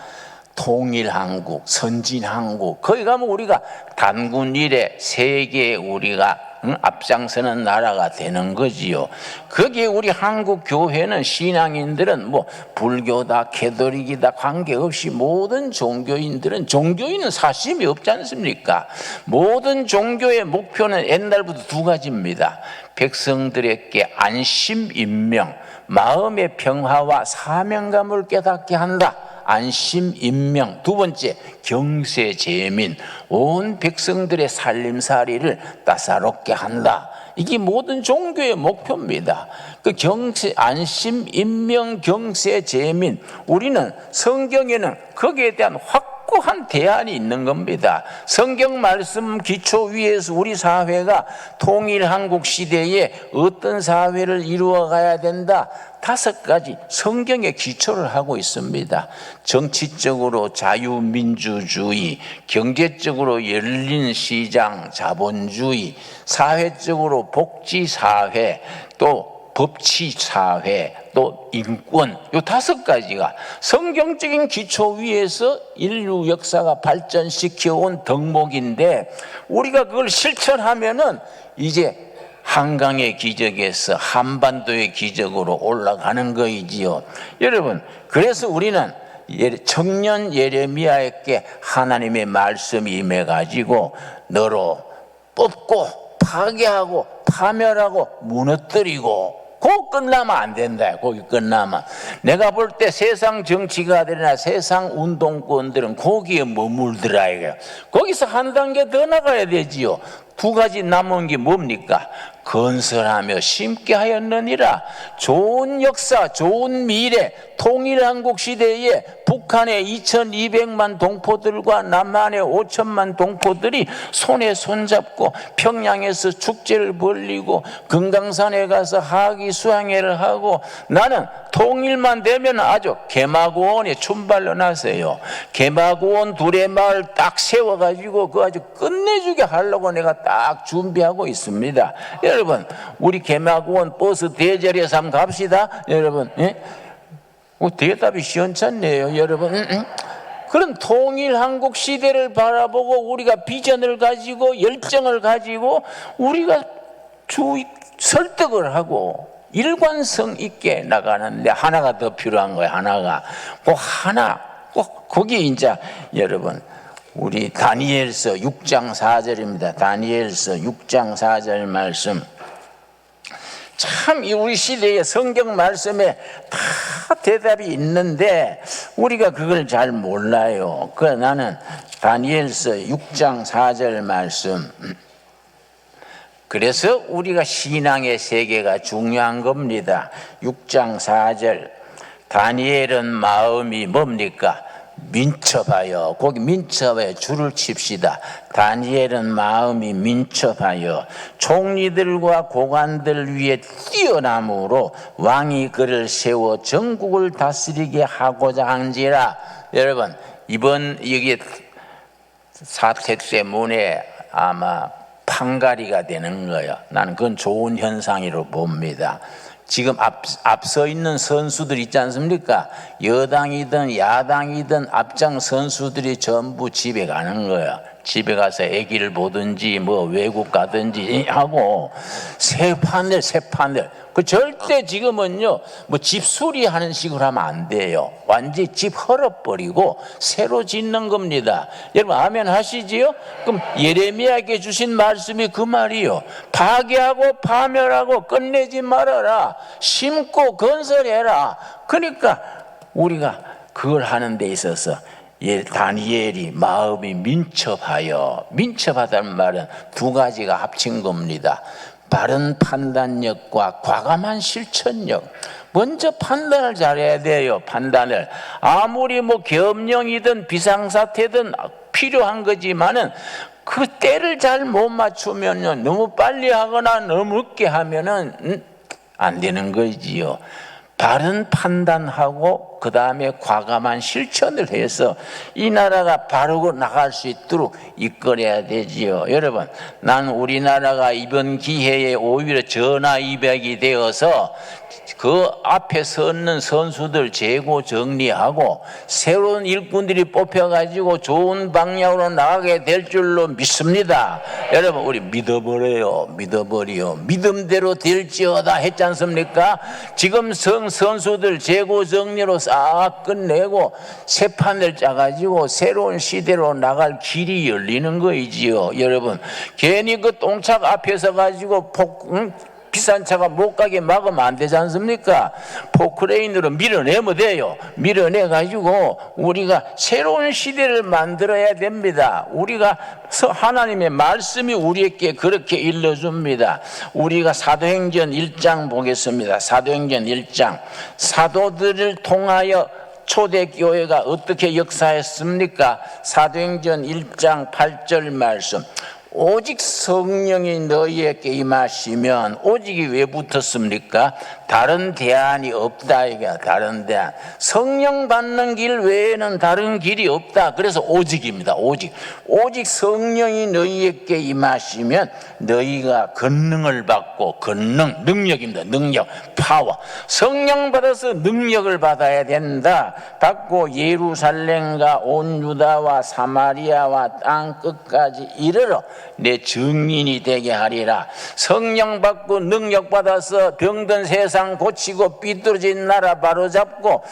통일한국, 선진한국. 거기 가면 우리가 단군 이래 세계에 우리가 앞장서는 나라가 되는 거지요. 거기에 우리 한국 교회는 신앙인들은 뭐 불교다, 캐톨릭이다 관계없이 모든 종교인들은 종교인은 사심이 없지 않습니까? 모든 종교의 목표는 옛날부터 두 가지입니다. 백성들에게 안심, 인명, 마음의 평화와 사명감을 깨닫게 한다. 안심, 인명. 두 번째, 경세, 재민. 온 백성들의 살림살이를 따사롭게 한다. 이게 모든 종교의 목표입니다. 그 안심, 인명, 경세, 재민. 우리는 성경에는 거기에 대한 확고한 대안이 있는 겁니다. 성경 말씀 기초 위에서 우리 사회가 통일한국 시대에 어떤 사회를 이루어가야 된다. 5가지 성경의 기초를 하고 있습니다. 정치적으로 자유민주주의, 경제적으로 열린 시장 자본주의, 사회적으로 복지사회, 또 법치사회, 또 인권, 요 5가지가 성경적인 기초 위에서 인류 역사가 발전시켜온 덕목인데 우리가 그걸 실천하면은 이제 한강의 기적에서 한반도의 기적으로 올라가는 거이지요. 여러분, 그래서 우리는 청년 예레미야에게 하나님의 말씀이 임해가지고 너로 뽑고 파괴하고 파멸하고 무너뜨리고 꼭 끝나면 안 된다. 거기 끝나면 내가 볼 때 세상 정치가들이나 세상 운동권들은 거기에 머물더라 이거예요. 거기서 한 단계 더 나가야 되지요. 두 가지 남은 게 뭡니까? 건설하며 심게 하였느니라. 좋은 역사, 좋은 미래, 통일한국 시대에 북한의 2200만 동포들과 남한의 5천만 동포들이 손에 손잡고 평양에서 축제를 벌리고 금강산에 가서 하기 수양회를 하고, 나는 통일만 되면 아주 개마고원에 춤발로 나서요. 개마고원 두레마을 딱 세워가지고 그 아주 끝내주게 하려고 내가 딱 준비하고 있습니다. 여러분, 우리 개마고원 버스 대절에서 한번 갑시다. 여러분, 예? 대답이 시원찮네요. 여러분, 그런 통일한국 시대를 바라보고 우리가 비전을 가지고 열정을 가지고 우리가 설득을 하고 일관성 있게 나가는데 하나가 더 필요한 거예요. 하나가 꼭 거기 이제 여러분, 우리 다니엘서 6장 4절입니다. 다니엘서 6장 4절 말씀. 참 우리 시대의 성경 말씀에 다 대답이 있는데 우리가 그걸 잘 몰라요. 나는 다니엘서 6장 4절 말씀. 그래서 우리가 신앙의 세계가 중요한 겁니다. 6장 4절. 다니엘은 마음이 뭡니까? 민첩하여. 거기 민첩하여 줄을 칩시다. 다니엘은 마음이 민첩하여 총리들과 고관들 위에 뛰어남으로 왕이 그를 세워 전국을 다스리게 하고자 한지라. 여러분, 이번 여기 사태 때문에 아마 판가리가 되는 거예요. 나는 그건 좋은 현상으로 봅니다. 지금 앞서 있는 선수들 있지 않습니까? 여당이든 야당이든 앞장 선수들이 전부 집에 가는 거야. 집에 가서 애기를 보든지 뭐 외국 가든지 하고 새 판들 그 절대 지금은요 뭐 집 수리하는 식으로 하면 안 돼요. 완전히 집 헐어버리고 새로 짓는 겁니다. 여러분 아멘 하시지요? 그럼 예레미야에게 주신 말씀이 그 말이요. 파괴하고 파멸하고 끝내지 말아라. 심고 건설해라. 그러니까 우리가 그걸 하는 데 있어서 다니엘이 마음이 민첩하다는 말은 두 가지가 합친 겁니다. 바른 판단력과 과감한 실천력. 먼저 판단을 잘해야 돼요. 판단을 아무리 뭐 계엄령이든 비상사태든 필요한 거지만은 그 때를 잘 못 맞추면요 너무 빨리 하거나 너무 늦게 하면은 안 되는 거지요. 바른 판단하고 그 다음에 과감한 실천을 해서 이 나라가 바르고 나갈 수 있도록 이끌어야 되지요. 여러분, 난 우리나라가 이번 기회에 오히려 전화위복이 되어서 그 앞에 서는 선수들 재고 정리하고 새로운 일꾼들이 뽑혀가지고 좋은 방향으로 나가게 될 줄로 믿습니다. 여러분, 우리 믿어버려요. 믿음대로 될지어다 했지 않습니까? 지금 선수들 재고 정리로 싹 끝내고 새 판을 짜가지고 새로운 시대로 나갈 길이 열리는 거이지요. 여러분, 괜히 그 똥착 앞에서 가지고 비싼 차가 못 가게 막으면 안 되지 않습니까? 포크레인으로 밀어내면 돼요. 밀어내가지고 우리가 새로운 시대를 만들어야 됩니다. 우리가 하나님의 말씀이 우리에게 그렇게 일러줍니다. 우리가 사도행전 1장 보겠습니다. 사도행전 1장. 사도들을 통하여 초대교회가 어떻게 역사했습니까? 사도행전 1장 8절 말씀. 오직 성령이 너희에게 임하시면, 오직이 왜 붙었습니까? 다른 대안이 없다. 이게 다른 대안. 성령 받는 길 외에는 다른 길이 없다. 그래서 오직입니다. 오직 성령이 너희에게 임하시면 너희가 권능을 받고, 능력입니다. 능력, 파워. 성령 받아서 능력을 받아야 된다. 받고 예루살렘과 온 유다와 사마리아와 땅 끝까지 이르러 내 증인이 되게 하리라. 성령 받고 능력 받아서 병든 세상 고치고 삐뚤어진 나라 바로잡고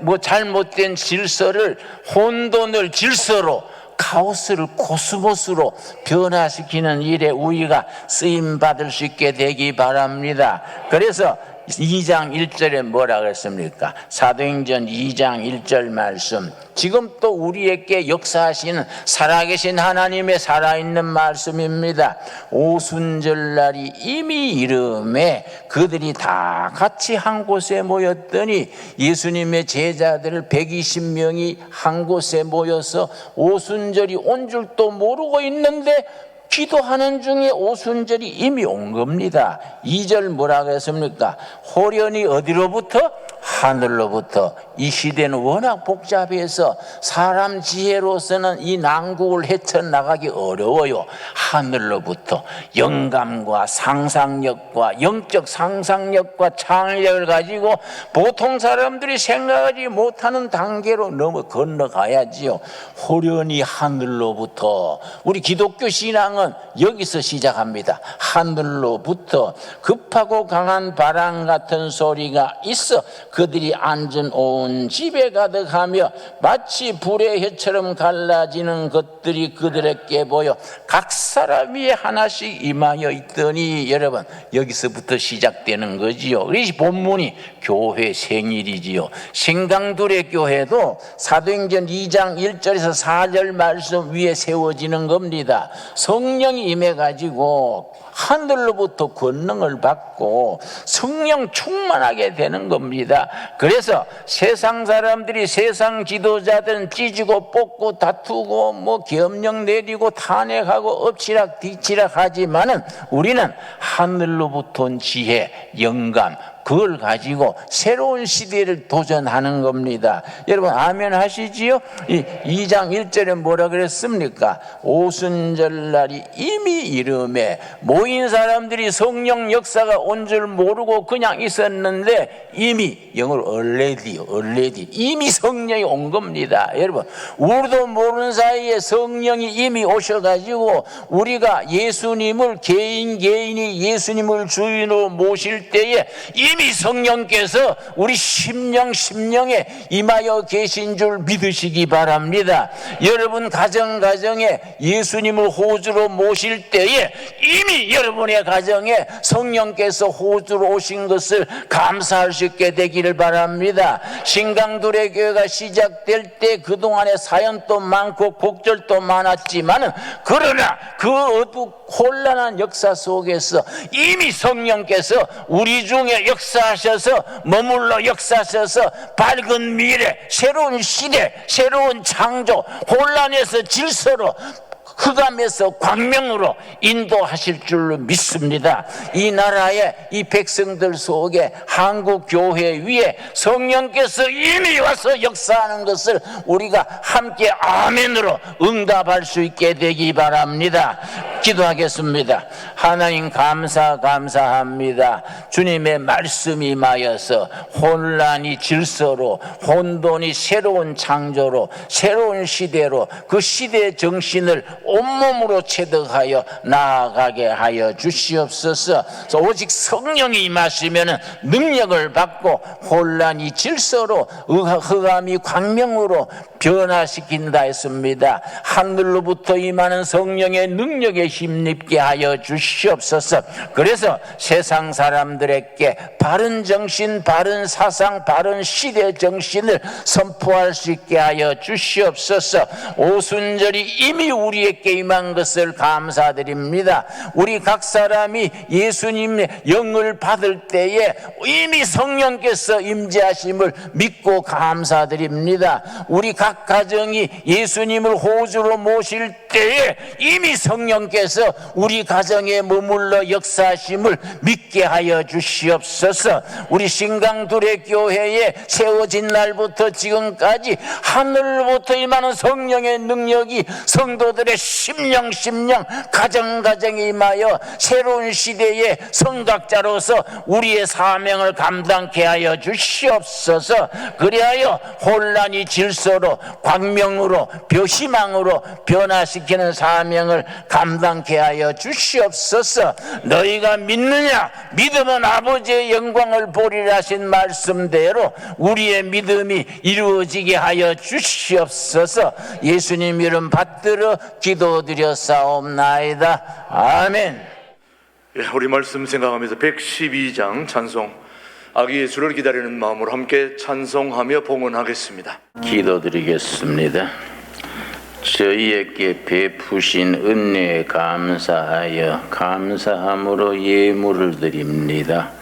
뭐 잘못된 질서를 혼돈을 질서로, 카오스를 코스모스로 변화시키는 일에 우리가 쓰임 받을 수 있게 되기 바랍니다. 그래서 2장 1절에 뭐라 그랬습니까? 사도행전 2장 1절 말씀, 지금 또 우리에게 역사하시는 살아계신 하나님의 살아있는 말씀입니다. 오순절날이 이미 이름에 그들이 다 같이 한 곳에 모였더니 예수님의 제자들 120명이 한 곳에 모여서 오순절이 온 줄도 모르고 있는데 기도하는 중에 오순절이 이미 온 겁니다. 2절 뭐라 그랬습니까? 호련히 어디로부터? 하늘로부터. 이 시대는 워낙 복잡해서 사람 지혜로서는 이 난국을 헤쳐나가기 어려워요. 하늘로부터 영감과 상상력과 영적 상상력과 창의력을 가지고 보통 사람들이 생각하지 못하는 단계로 건너가야지요. 호련히 하늘로부터. 우리 기독교 신앙은 여기서 시작합니다. 하늘로부터 급하고 강한 바람 같은 소리가 있어 그들이 앉은 온 집에 가득하며 마치 불의 혀처럼 갈라지는 것들이 그들에게 보여 각 사람이 하나씩 임하여 있더니, 여러분 여기서부터 시작되는 거지요. 이 본문이 교회 생일이지요. 신강둘의 교회도 사도행전 2장 1절에서 4절 말씀 위에 세워지는 겁니다. 성령이 임해가지고 하늘로부터 권능을 받고 성령 충만하게 되는 겁니다. 그래서 세상 사람들이, 세상 지도자들은 찢고 뽑고 다투고 뭐 계엄령 내리고 탄핵하고 엎치락 뒤치락 하지만은 우리는 하늘로부터 온 지혜, 영감, 그걸 가지고 새로운 시대를 도전하는 겁니다. 여러분 아멘 하시지요? 2장 1절에 뭐라 그랬습니까? 오순절날이 이미 이름에 모인 사람들이 성령 역사가 온 줄 모르고 그냥 있었는데 이미 영어로 already 이미 성령이 온 겁니다. 여러분 우리도 모르는 사이에 성령이 이미 오셔가지고 우리가 예수님을 개인이 예수님을 주인으로 모실 때에 이미 성령께서 우리 심령에 임하여 계신 줄 믿으시기 바랍니다. 여러분 가정에 예수님을 호주로 모실 때에 이미 여러분의 가정에 성령께서 호주로 오신 것을 감사할 수 있게 되기를 바랍니다. 신강둘의 교회가 시작될 때 그동안에 사연도 많고 곡절도 많았지만 그러나 그 혼란한 역사 속에서 이미 성령께서 우리 중에 역사하셔서 머물러 역사하셔서 밝은 미래, 새로운 시대, 새로운 창조, 혼란에서 질서로, 흑암에서 광명으로 인도하실 줄로 믿습니다. 이 나라의 이 백성들 속에 한국 교회 위에 성령께서 이미 와서 역사하는 것을 우리가 함께 아멘으로 응답할 수 있게 되기 바랍니다. 기도하겠습니다. 하나님 감사합니다. 주님의 말씀이 임하여서 혼란이 질서로, 혼돈이 새로운 창조로, 새로운 시대로 그 시대의 정신을 온몸으로 체득하여 나아가게 하여 주시옵소서. 오직 성령이 임하시면 능력을 받고 혼란이 질서로, 흑암이 광명으로 변화시킨다 했습니다. 하늘로부터 임하는 성령의 능력에 힘입게 하여 주시옵소서. 그래서 세상 사람들에게 바른 정신, 바른 사상, 바른 시대 정신을 선포할 수 있게 하여 주시옵소서. 오순절이 이미 우리에게 임한 것을 감사드립니다. 우리 각 사람이 예수님의 영을 받을 때에 이미 성령께서 임재하심을 믿고 감사드립니다. 우리 각 가정이 예수님을 호주로 모실 때에 이미 성령께서 우리 가정에 머물러 역사하심을 믿게 하여 주시옵소서. 우리 신강둘의 교회에 세워진 날부터 지금까지 하늘로부터 임하는 성령의 능력이 성도들의 심령 가정에 임하여 새로운 시대의 성각자로서 우리의 사명을 감당케 하여 주시옵소서. 그리하여 혼란이 질서로, 광명으로, 희망으로 변화시키는 사명을 감당케 하여 주시옵소서. 너희가 믿느냐? 믿으면 아버지의 영광을 보리라 하신 말씀대로 우리의 믿음이 이루어지게 하여 주시옵소서. 예수님 이름 받들어 기도드렸사옵나이다. 아멘. 우리 말씀 생각하면서 112장 찬송 아기 예수를 기다리는 마음으로 함께 찬송하며 봉헌하겠습니다. 기도드리겠습니다. 저희에게 베푸신 은혜에 감사하여 감사함으로 예물을 드립니다.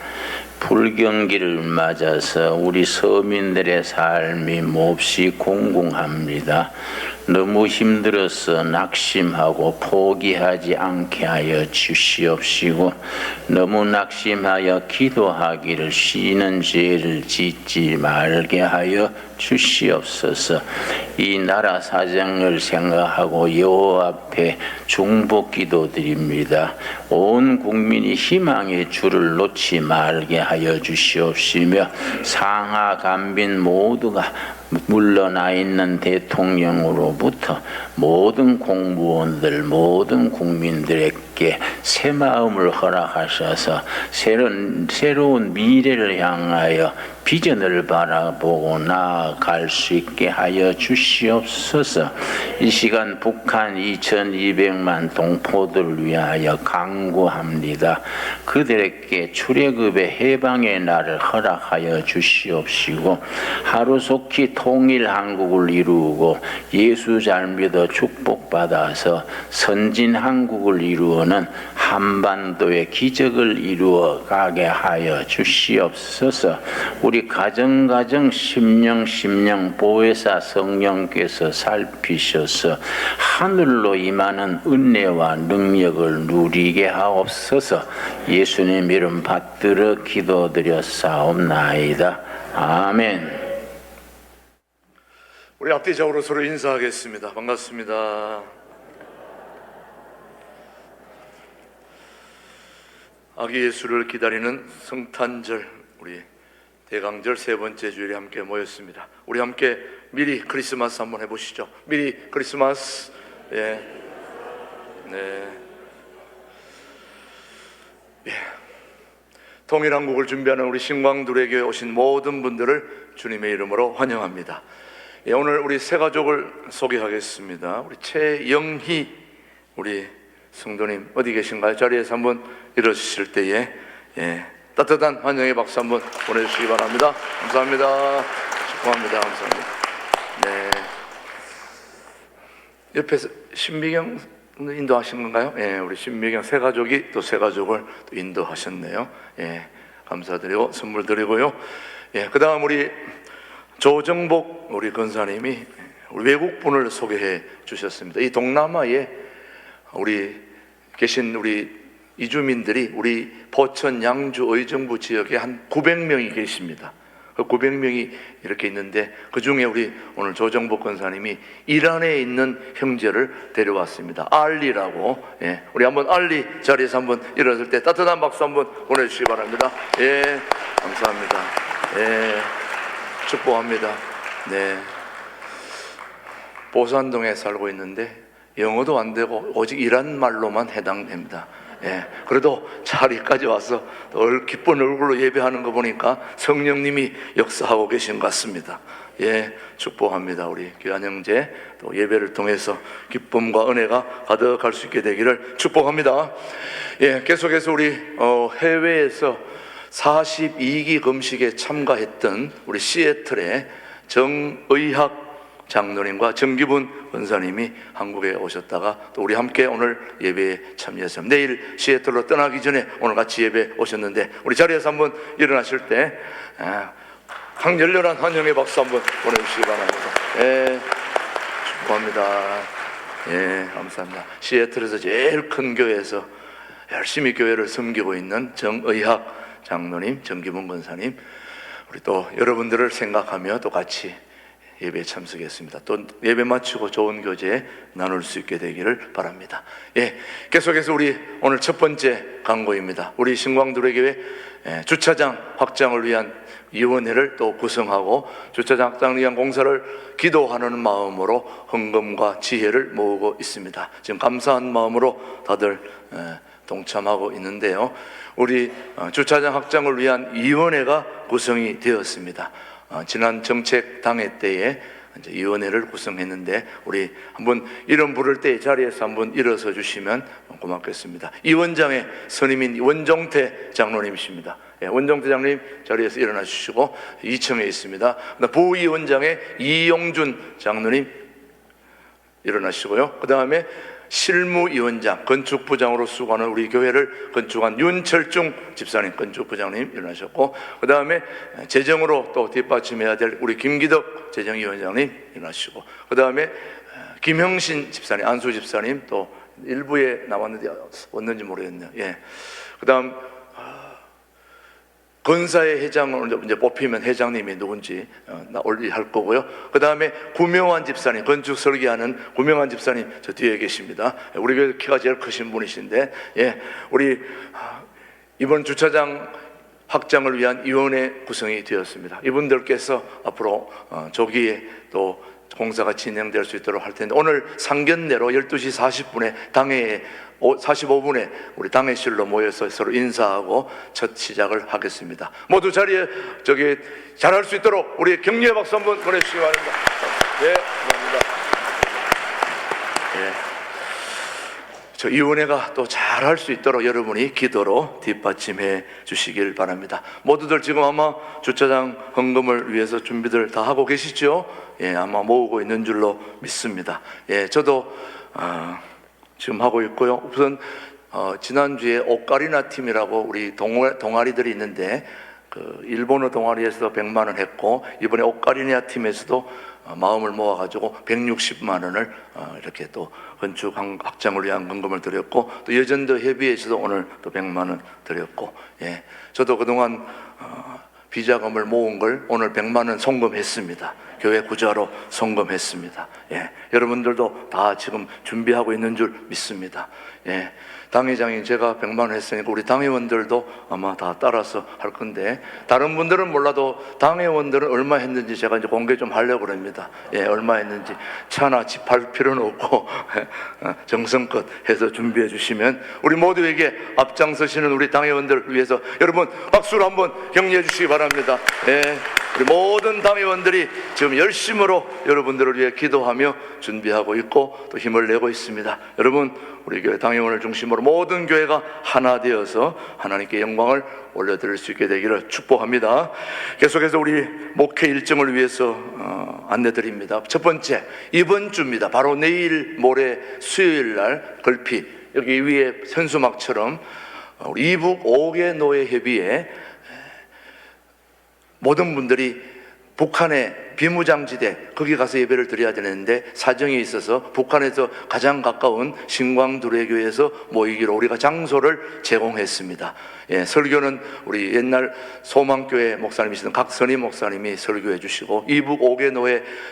불경기를 맞아서 우리 서민들의 삶이 몹시 공공합니다. 너무 힘들어서 낙심하고 포기하지 않게 하여 주시옵시고, 너무 낙심하여 기도하기를 쉬는 죄를 짓지 말게 하여 주시옵소서. 이 나라 사정을 생각하고 여호와 앞에 중복 기도드립니다. 온 국민이 희망의 줄을 놓지 말게 하여 주시옵시며, 상하 간빈 모두가 물러나 있는 대통령으로부터 모든 공무원들, 모든 국민들에게 새 마음을 허락하셔서 새로운 미래를 향하여 비전을 바라보고 나아갈 수 있게 하여 주시옵소서. 이 시간 북한 2200만 동포들을 위하여 간구합니다. 그들에게 출애굽의 해방의 날을 허락하여 주시옵시고, 하루속히 통일 한국을 이루고 예수 잘 믿어 축복받아서 선진 한국을 이루어는 한반도의 기적을 이루어 가게 하여 주시옵소서. 우리 가정 심령 보혜사 성령께서 살피셔서 하늘로 임하는 은혜와 능력을 누리게 하옵소서. 예수님 이름 받들어 기도드렸사옵나이다. 아멘. 우리 앞뒤적으로 서로 인사하겠습니다. 반갑습니다. 아기 예수를 기다리는 성탄절, 우리 대강절 세 번째 주일에 함께 모였습니다. 우리 함께 미리 크리스마스 한번 해보시죠. 미리 크리스마스. 예. 네. 예. 통일한국을 준비하는 우리 신광두레교에 오신 모든 분들을 주님의 이름으로 환영합니다. 예, 오늘 우리 세 가족을 소개하겠습니다. 우리 최영희 우리 성도님 어디 계신가요? 자리에서 한번 일어서실 때에 따뜻한 환영의 박수 한번 보내주시기 바랍니다. 감사합니다. 축복합니다. 감사합니다. 네. 옆에서 신미경 인도하신 건가요? 예, 우리 신미경 세 가족이 또 세 가족을 또 인도하셨네요. 예, 감사드리고 선물 드리고요. 예, 그 다음 우리 조정복 우리 권사님이 우리 외국분을 소개해 주셨습니다. 이 동남아에 우리 계신 우리 이주민들이 우리 포천, 양주, 의정부 지역에 한 900명이 계십니다. 그 900명이 이렇게 있는데, 그 중에 우리 오늘 조정복 권사님이 이란에 있는 형제를 데려왔습니다. 알리라고. 예, 우리 한번 알리 자리에서 한번 일어설 때 따뜻한 박수 한번 보내주시기 바랍니다. 예, 감사합니다. 예, 축복합니다. 네, 보산동에 살고 있는데 영어도 안 되고 오직 이란 말로만 해당됩니다. 예, 그래도 자리까지 와서 기쁜 얼굴로 예배하는 거 보니까 성령님이 역사하고 계신 것 같습니다. 예, 축복합니다. 우리 귀한 형제 또 예배를 통해서 기쁨과 은혜가 가득할 수 있게 되기를 축복합니다. 예, 계속해서 우리 해외에서 42기 금식에 참가했던 우리 시애틀의 정의학 장로님과 정기분 권사님이 한국에 오셨다가 또 우리 함께 오늘 예배에 참여했습니다. 내일 시애틀로 떠나기 전에 오늘 같이 예배 오셨는데, 우리 자리에서 한번 일어나실 때 강렬렬한 환영의 박수 한번 보내주시기 바랍니다. 예, 축복합니다. 예, 감사합니다. 시애틀에서 제일 큰 교회에서 열심히 교회를 섬기고 있는 정의학 장로님, 정기분 권사님, 우리 또 여러분들을 생각하며 또 같이 예배에 참석했습니다. 또 예배 마치고 좋은 교제 나눌 수 있게 되기를 바랍니다. 예, 계속해서 우리 오늘 첫 번째 강구입니다. 우리 신광두레교회 주차장 확장을 위한 위원회를 또 구성하고 주차장 확장을 위한 공사를 기도하는 마음으로 헌금과 지혜를 모으고 있습니다. 지금 감사한 마음으로 다들 동참하고 있는데요. 우리 주차장 확장을 위한 위원회가 구성이 되었습니다. 지난 정책당회 때에 이제 위원회를 구성했는데 우리 한번 이름 부를 때 자리에서 한번 일어서 주시면 고맙겠습니다. 이 원장의 선임인 원종태 장로님이십니다. 예, 원종태 장로님 자리에서 일어나 주시고 2층에 있습니다. 부위원장의 이용준 장로님 일어나시고요. 그 다음에 실무위원장, 건축부장으로 수고하는 우리 교회를 건축한 윤철중 집사님, 건축부장님 일어나셨고, 그 다음에 재정으로 또 뒷받침해야 될 우리 김기덕 재정위원장님 일어나시고, 그 다음에 김형신 집사님, 안수 집사님 또 일부에 나왔는데 왔는지 모르겠네요. 예. 그 다음 건사의 회장을 이제 뽑히면 회장님이 누군지 할 거고요. 그 다음에 구명환 집사님, 건축 설계하는 구명환 집사님 저 뒤에 계십니다. 우리 교회 키가 제일 크신 분이신데, 예, 우리 이번 주차장 확장을 위한 위원회 구성이 되었습니다. 이분들께서 앞으로 조기에 또 공사가 진행될 수 있도록 할 텐데, 오늘 상견례로 12시 40분에 당회에 45분에 우리 당회실로 모여서 서로 인사하고 첫 시작을 하겠습니다. 모두 자리에 잘할 수 있도록 우리 격려의 박수 한번 보내주시기 바랍니다. 네, 감사합니다. 예. 저 위원회가 또 잘할 수 있도록 여러분이 기도로 뒷받침해 주시길 바랍니다. 모두들 지금 아마 주차장 헌금을 위해서 준비들 다 하고 계시죠? 예, 아마 모으고 있는 줄로 믿습니다. 예, 저도 지금 하고 있고요. 우선 지난주에 오카리나 팀이라고 우리 동아리들이 있는데 그 일본어 동아리에서도 100만 원 했고, 이번에 오카리나 팀에서도 마음을 모아가지고 160만 원을 이렇게 또 건축 확장을 위한 헌금을 드렸고, 또 여전도 협의회에서도 오늘 또 100만 원 드렸고, 예, 저도 그동안 비자금을 모은 걸 오늘 100만 원 송금했습니다. 교회 구좌로 송금했습니다. 예, 여러분들도 다 지금 준비하고 있는 줄 믿습니다. 예, 당회장인 제가 100만 원 했으니까 우리 당회원들도 아마 다 따라서 할 건데, 다른 분들은 몰라도 당회원들은 얼마 했는지 제가 이제 공개 좀 하려고 합니다. 예, 얼마 했는지 차나 집할 필요는 없고 정성껏 해서 준비해 주시면 우리 모두에게 앞장서시는 우리 당회원들 위해서 여러분 박수로 한번 격려해 주시기 바랍니다. 예, 우리 모든 당회원들이 지금 열심으로 여러분들을 위해 기도하며 준비하고 있고 또 힘을 내고 있습니다. 여러분, 우리 교회 당회원을 중심으로 모든 교회가 하나 되어서 하나님께 영광을 올려드릴 수 있게 되기를 축복합니다. 계속해서 우리 목회 일정을 위해서 안내드립니다. 첫 번째, 이번 주입니다. 바로 내일 모레 수요일 날 걸피 여기 위에 현수막처럼 우리 이북 5개 노예 협의회 모든 분들이 북한의 비무장지대 거기 가서 예배를 드려야 되는데 사정이 있어서 북한에서 가장 가까운 신광두레교에서 모이기로 우리가 장소를 제공했습니다. 예, 설교는 우리 옛날 소망교회 목사님이시던 각선희 목사님이 설교해 주시고 이북 5개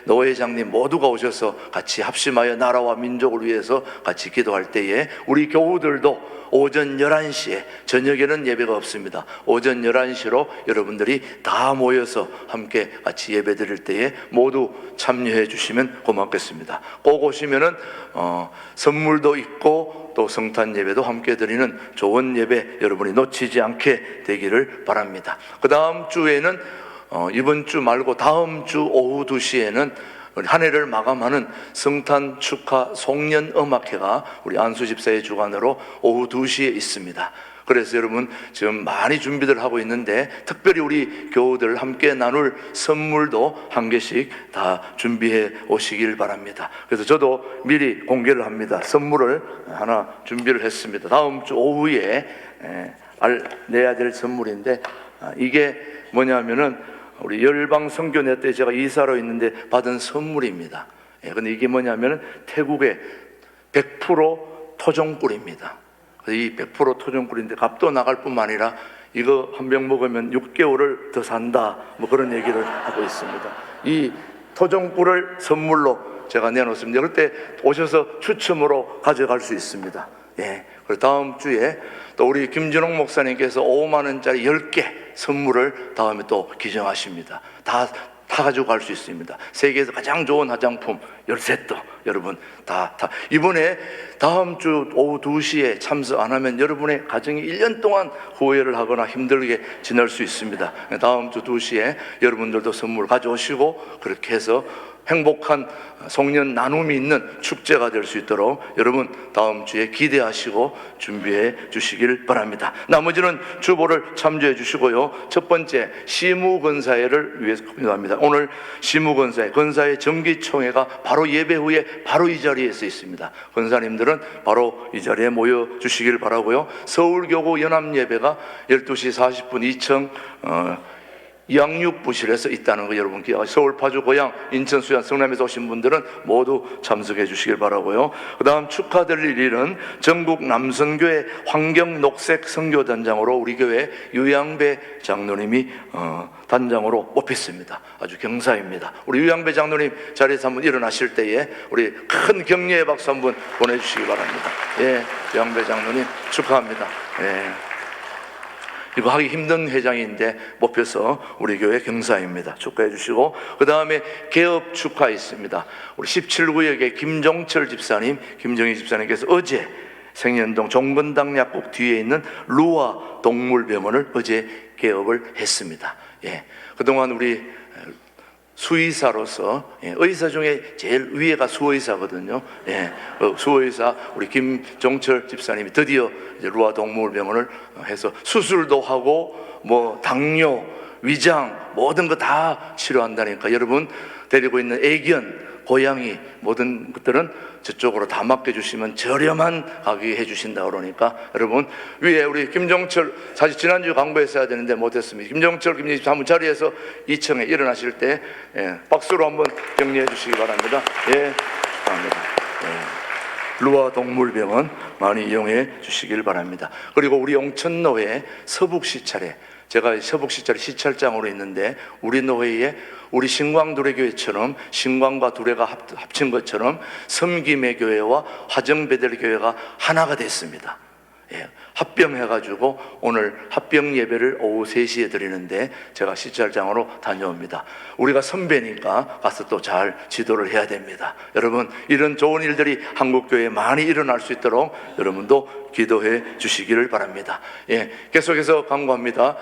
노회장님 모두가 오셔서 같이 합심하여 나라와 민족을 위해서 같이 기도할 때에 우리 교우들도 오전 11시에, 저녁에는 예배가 없습니다. 오전 11시로 여러분들이 다 모여서 함께 같이 예배 드릴 때에 모두 참여해 주시면 고맙겠습니다. 꼭 오시면은 선물도 있고 또 성탄 예배도 함께 드리는 좋은 예배 여러분이 놓치지 않게 되기를 바랍니다. 그 다음 주에는 이번 주 말고 다음 주 오후 2시에는 한 해를 마감하는 성탄 축하 송년 음악회가 우리 안수 집사의 주관으로 오후 2시에 있습니다. 그래서 여러분 지금 많이 준비들 하고 있는데 특별히 우리 교우들 함께 나눌 선물도 한 개씩 다 준비해 오시길 바랍니다. 그래서 저도 미리 공개를 합니다. 선물을 하나 준비를 했습니다. 다음 주 오후에 내야 될 선물인데 이게 뭐냐면은 우리 열방 선교회 때 제가 이사로 있는데 받은 선물입니다. 근데 이게 뭐냐면 태국의 100% 토종꿀입니다. 이 100% 토종꿀인데 값도 나갈 뿐만 아니라 이거 한 병 먹으면 6개월을 더 산다 뭐 그런 얘기를 하고 있습니다. 이 토종꿀을 선물로 제가 내놓습니다. 그때 오셔서 추첨으로 가져갈 수 있습니다. 예. 그리고 다음 주에 또 우리 김진홍 목사님께서 5만 원짜리 10개 선물을 다음에 또 기정하십니다. 다 가지고 갈 수 있습니다. 세계에서 가장 좋은 화장품 13도 여러분 다 이번에 다음 주 오후 2시에 참석 안 하면 여러분의 가정이 1년 동안 후회를 하거나 힘들게 지낼 수 있습니다. 다음 주 2시에 여러분들도 선물 가져오시고 그렇게 해서 행복한 송년 나눔이 있는 축제가 될 수 있도록 여러분 다음 주에 기대하시고 준비해 주시길 바랍니다. 나머지는 주보를 참조해 주시고요. 첫 번째 시무건사회를 위해서 기도합니다. 오늘 시무건사회 정기총회가 바로 예배 후에 바로 이 자리에서 있습니다. 권사님들은 바로 이 자리에 모여 주시길 바라고요. 서울교구 연합예배가 12시 40분 2층 양육부실에서 있다는 거 여러분 기억하시고, 서울 파주 고양 인천 수양 성남에서 오신 분들은 모두 참석해 주시길 바라고요. 그 다음 축하드릴 일은 전국 남선교회 환경녹색 선교단장으로 우리 교회 유양배 장로님이 단장으로 뽑혔습니다. 아주 경사입니다. 우리 유양배 장로님 자리에서 한번 일어나실 때에 우리 큰 격려의 박수 한번 보내주시기 바랍니다. 예, 유양배 장로님 축하합니다. 예. 이거 하기 힘든 회장인데 뽑혀서 우리 교회 경사입니다. 축하해 주시고, 그 다음에 개업 축하 있습니다. 우리 17구역의 김종철 집사님, 김정희 집사님께서 어제 생년동 종건당 약국 뒤에 있는 루아 동물병원을 어제 개업을 했습니다. 예, 그동안 우리 수의사로서, 의사 중에 제일 위에가 수의사거든요. 예, 수의사 우리 김종철 집사님이 드디어 이제 루아 동물병원을 해서 수술도 하고 뭐 당뇨, 위장 모든 거 다 치료한다니까 여러분 데리고 있는 애견, 고양이 모든 것들은 저쪽으로 다 맡겨주시면 저렴한 가격에 해주신다 그러니까 여러분 위에 우리 김종철, 사실 지난주 광고했어야 되는데 못했습니다. 김종철 김정희 한번 자리에서 2층에 일어나실 때 박수로 한번 격려해 주시기 바랍니다. 예, 축하합니다. 루아 동물병원 많이 이용해 주시길 바랍니다. 그리고 우리 용천노회 서북시찰에, 제가 서북시찰 시찰장으로 있는데 우리 노회에 우리 신광두레교회처럼 신광과 두레가 합친 것처럼 섬김의 교회와 화정베델교회가 하나가 됐습니다. 예, 합병해가지고 오늘 합병 예배를 오후 3시에 드리는데 제가 시찰장으로 다녀옵니다. 우리가 선배니까 가서 또 잘 지도를 해야 됩니다. 여러분 이런 좋은 일들이 한국교회에 많이 일어날 수 있도록 여러분도 기도해 주시기를 바랍니다. 예, 계속해서 강구합니다.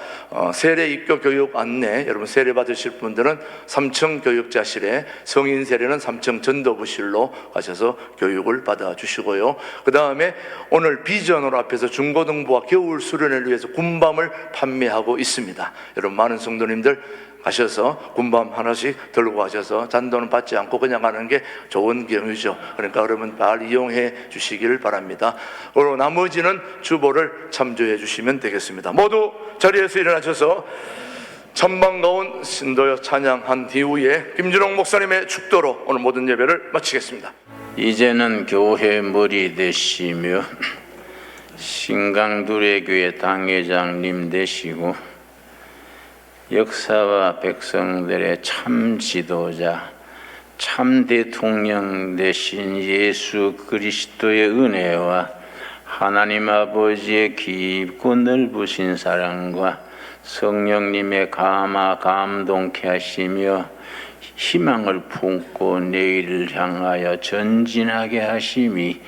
세례 입교 교육 안내, 여러분 세례 받으실 분들은 3층 교육자실에, 성인 세례는 3층 전도부실로 가셔서 교육을 받아 주시고요. 그 다음에 오늘 비전으로 앞에서 중고등부와 겨울 수련을 위해서 군밤을 판매하고 있습니다. 여러분 많은 성도님들 가셔서 군밤 하나씩 들고 가셔서 잔돈은 받지 않고 그냥 가는 게 좋은 경우죠. 그러니까 여러분 잘 이용해 주시기를 바랍니다. 그리고 나머지는 주보를 참조해 주시면 되겠습니다. 모두 자리에서 일어나셔서 천방가운 신도여 찬양한 뒤후에 김준홍 목사님의 축도로 오늘 모든 예배를 마치겠습니다. 이제는 교회 머리 되시며 신강두레교회 당회장님 되시고 역사와 백성들의 참 지도자, 참 대통령 되신 예수 그리스도의 은혜와 하나님 아버지의 깊고 넓으신 사랑과 성령님의 감동케 하시며 희망을 품고 내일을 향하여 전진하게 하심이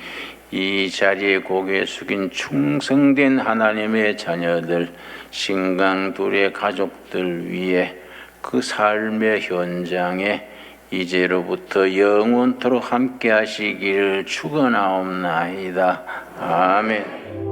이 자리에 고개 숙인 충성된 하나님의 자녀들, 신강둘의 가족들 위해 그 삶의 현장에 이제로부터 영원토록 함께 하시기를 축원하옵나이다. 아멘.